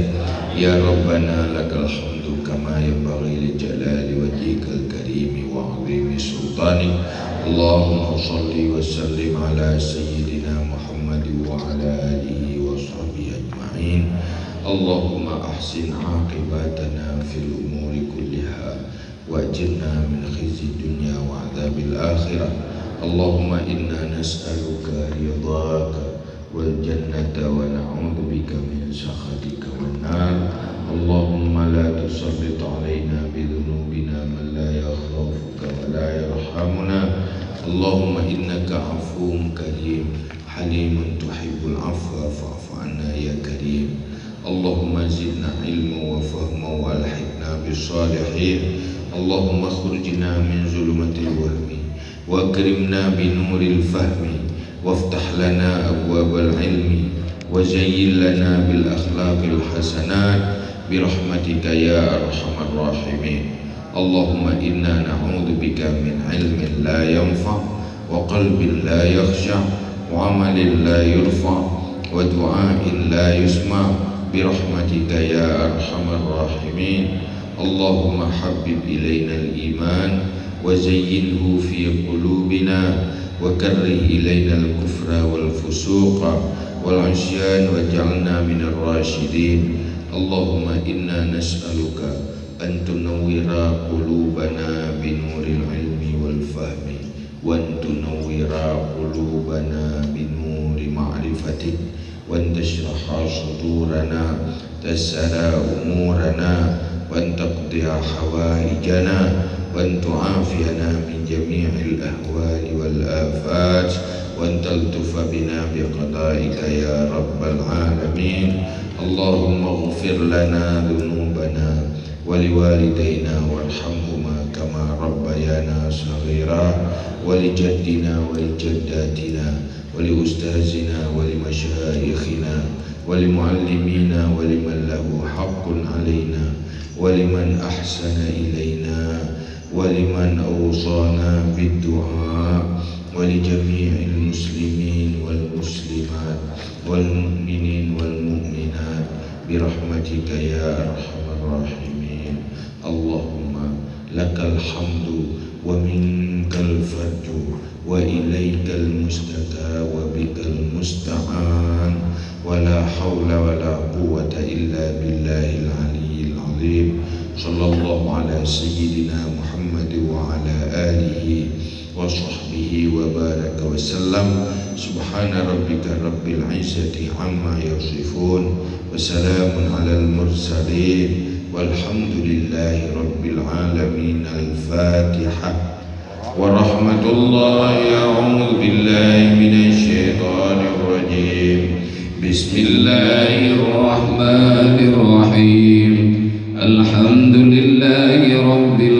Ya Rabbana lakal hamdu kama yanbaghi li jalali wajhikal karim wa 'azimi sultanik. Allahumma shalli wa sallim ala sayyidina Muhammad wa ala alihi wa sahbihi ajma'in. Allahumma ahsin 'aqibatana fil umuri kulliha wa'jirna min khizyi dunya wa 'adzabil akhirah. Allahumma inna nas'aluka ridhaka wal jannata wa na'udzubika min sakhatika wan nar. Allahumma la tusallit 'alaina bi dhunubina man la yakhafuka wa la yarhamuna. Allahumma innaka عفو كريم حليم تحب العفو فاعف عنا يا كريم. اللهم زدنا علما وفهما والحقنا بالصالحين. اللهم اخرجنا من ظلمات الوهم واكرمنا بنور الفهم وافتح لنا أبواب العلم وزين لنا بالأخلاق الحسنات برحمتك يا أرحم الراحمين. اللهم إنا نعوذ بك من علم لا ينفع وقلب لا يخشع وعمل لا يرفع ودعاء لا يسمع برحمتك يا أرحم الراحمين. اللهم حبب إلينا الإيمان وزينه في قلوبنا وكره إلينا الكفر والفسوق والعصيان واجعلنا من الراشدين. اللهم إنا نسألك أن تنور قلوبنا بنور العلم والفهم وأن تنور قلوبنا بنور معرفتك وأن تشرح صدورنا تسر أمورنا وأن تقضي حوائجنا وأن تعافينا من جميع الأهوال والآفات وأن تلطف بنا بقضائك يا رب العالمين. اللهم اغفر لنا ذنوبنا ولوالدينا وارحمهما كما ربيانا صغيرا ولجدنا ولجداتنا ولأستاذنا ولمشايخنا ولمعلمينا ولمن له حق علينا ولمن أحسن إلينا ولمن أوصانا بالدعاء ولجميع المسلمين والمسلمات والمؤمنين والمؤمنات برحمتك يا أرحم الراحمين. اللهم لك الحمد ومنك الفرج وإليك المشتكى وبك المستعان ولا حول ولا قوة إلا بالله العلي العظيم. صلى الله على سيدنا محمد وعلى آله وصحبه وبارك وسلم. سبحان ربك رب العزة عما يصفون وسلام على المرسلين والحمد لله رب العالمين. الفاتحة. ورحمة الله. أعوذ بالله من الشيطان الرجيم. بسم الله الرحمن الرحيم. الحمد لله رب العالمين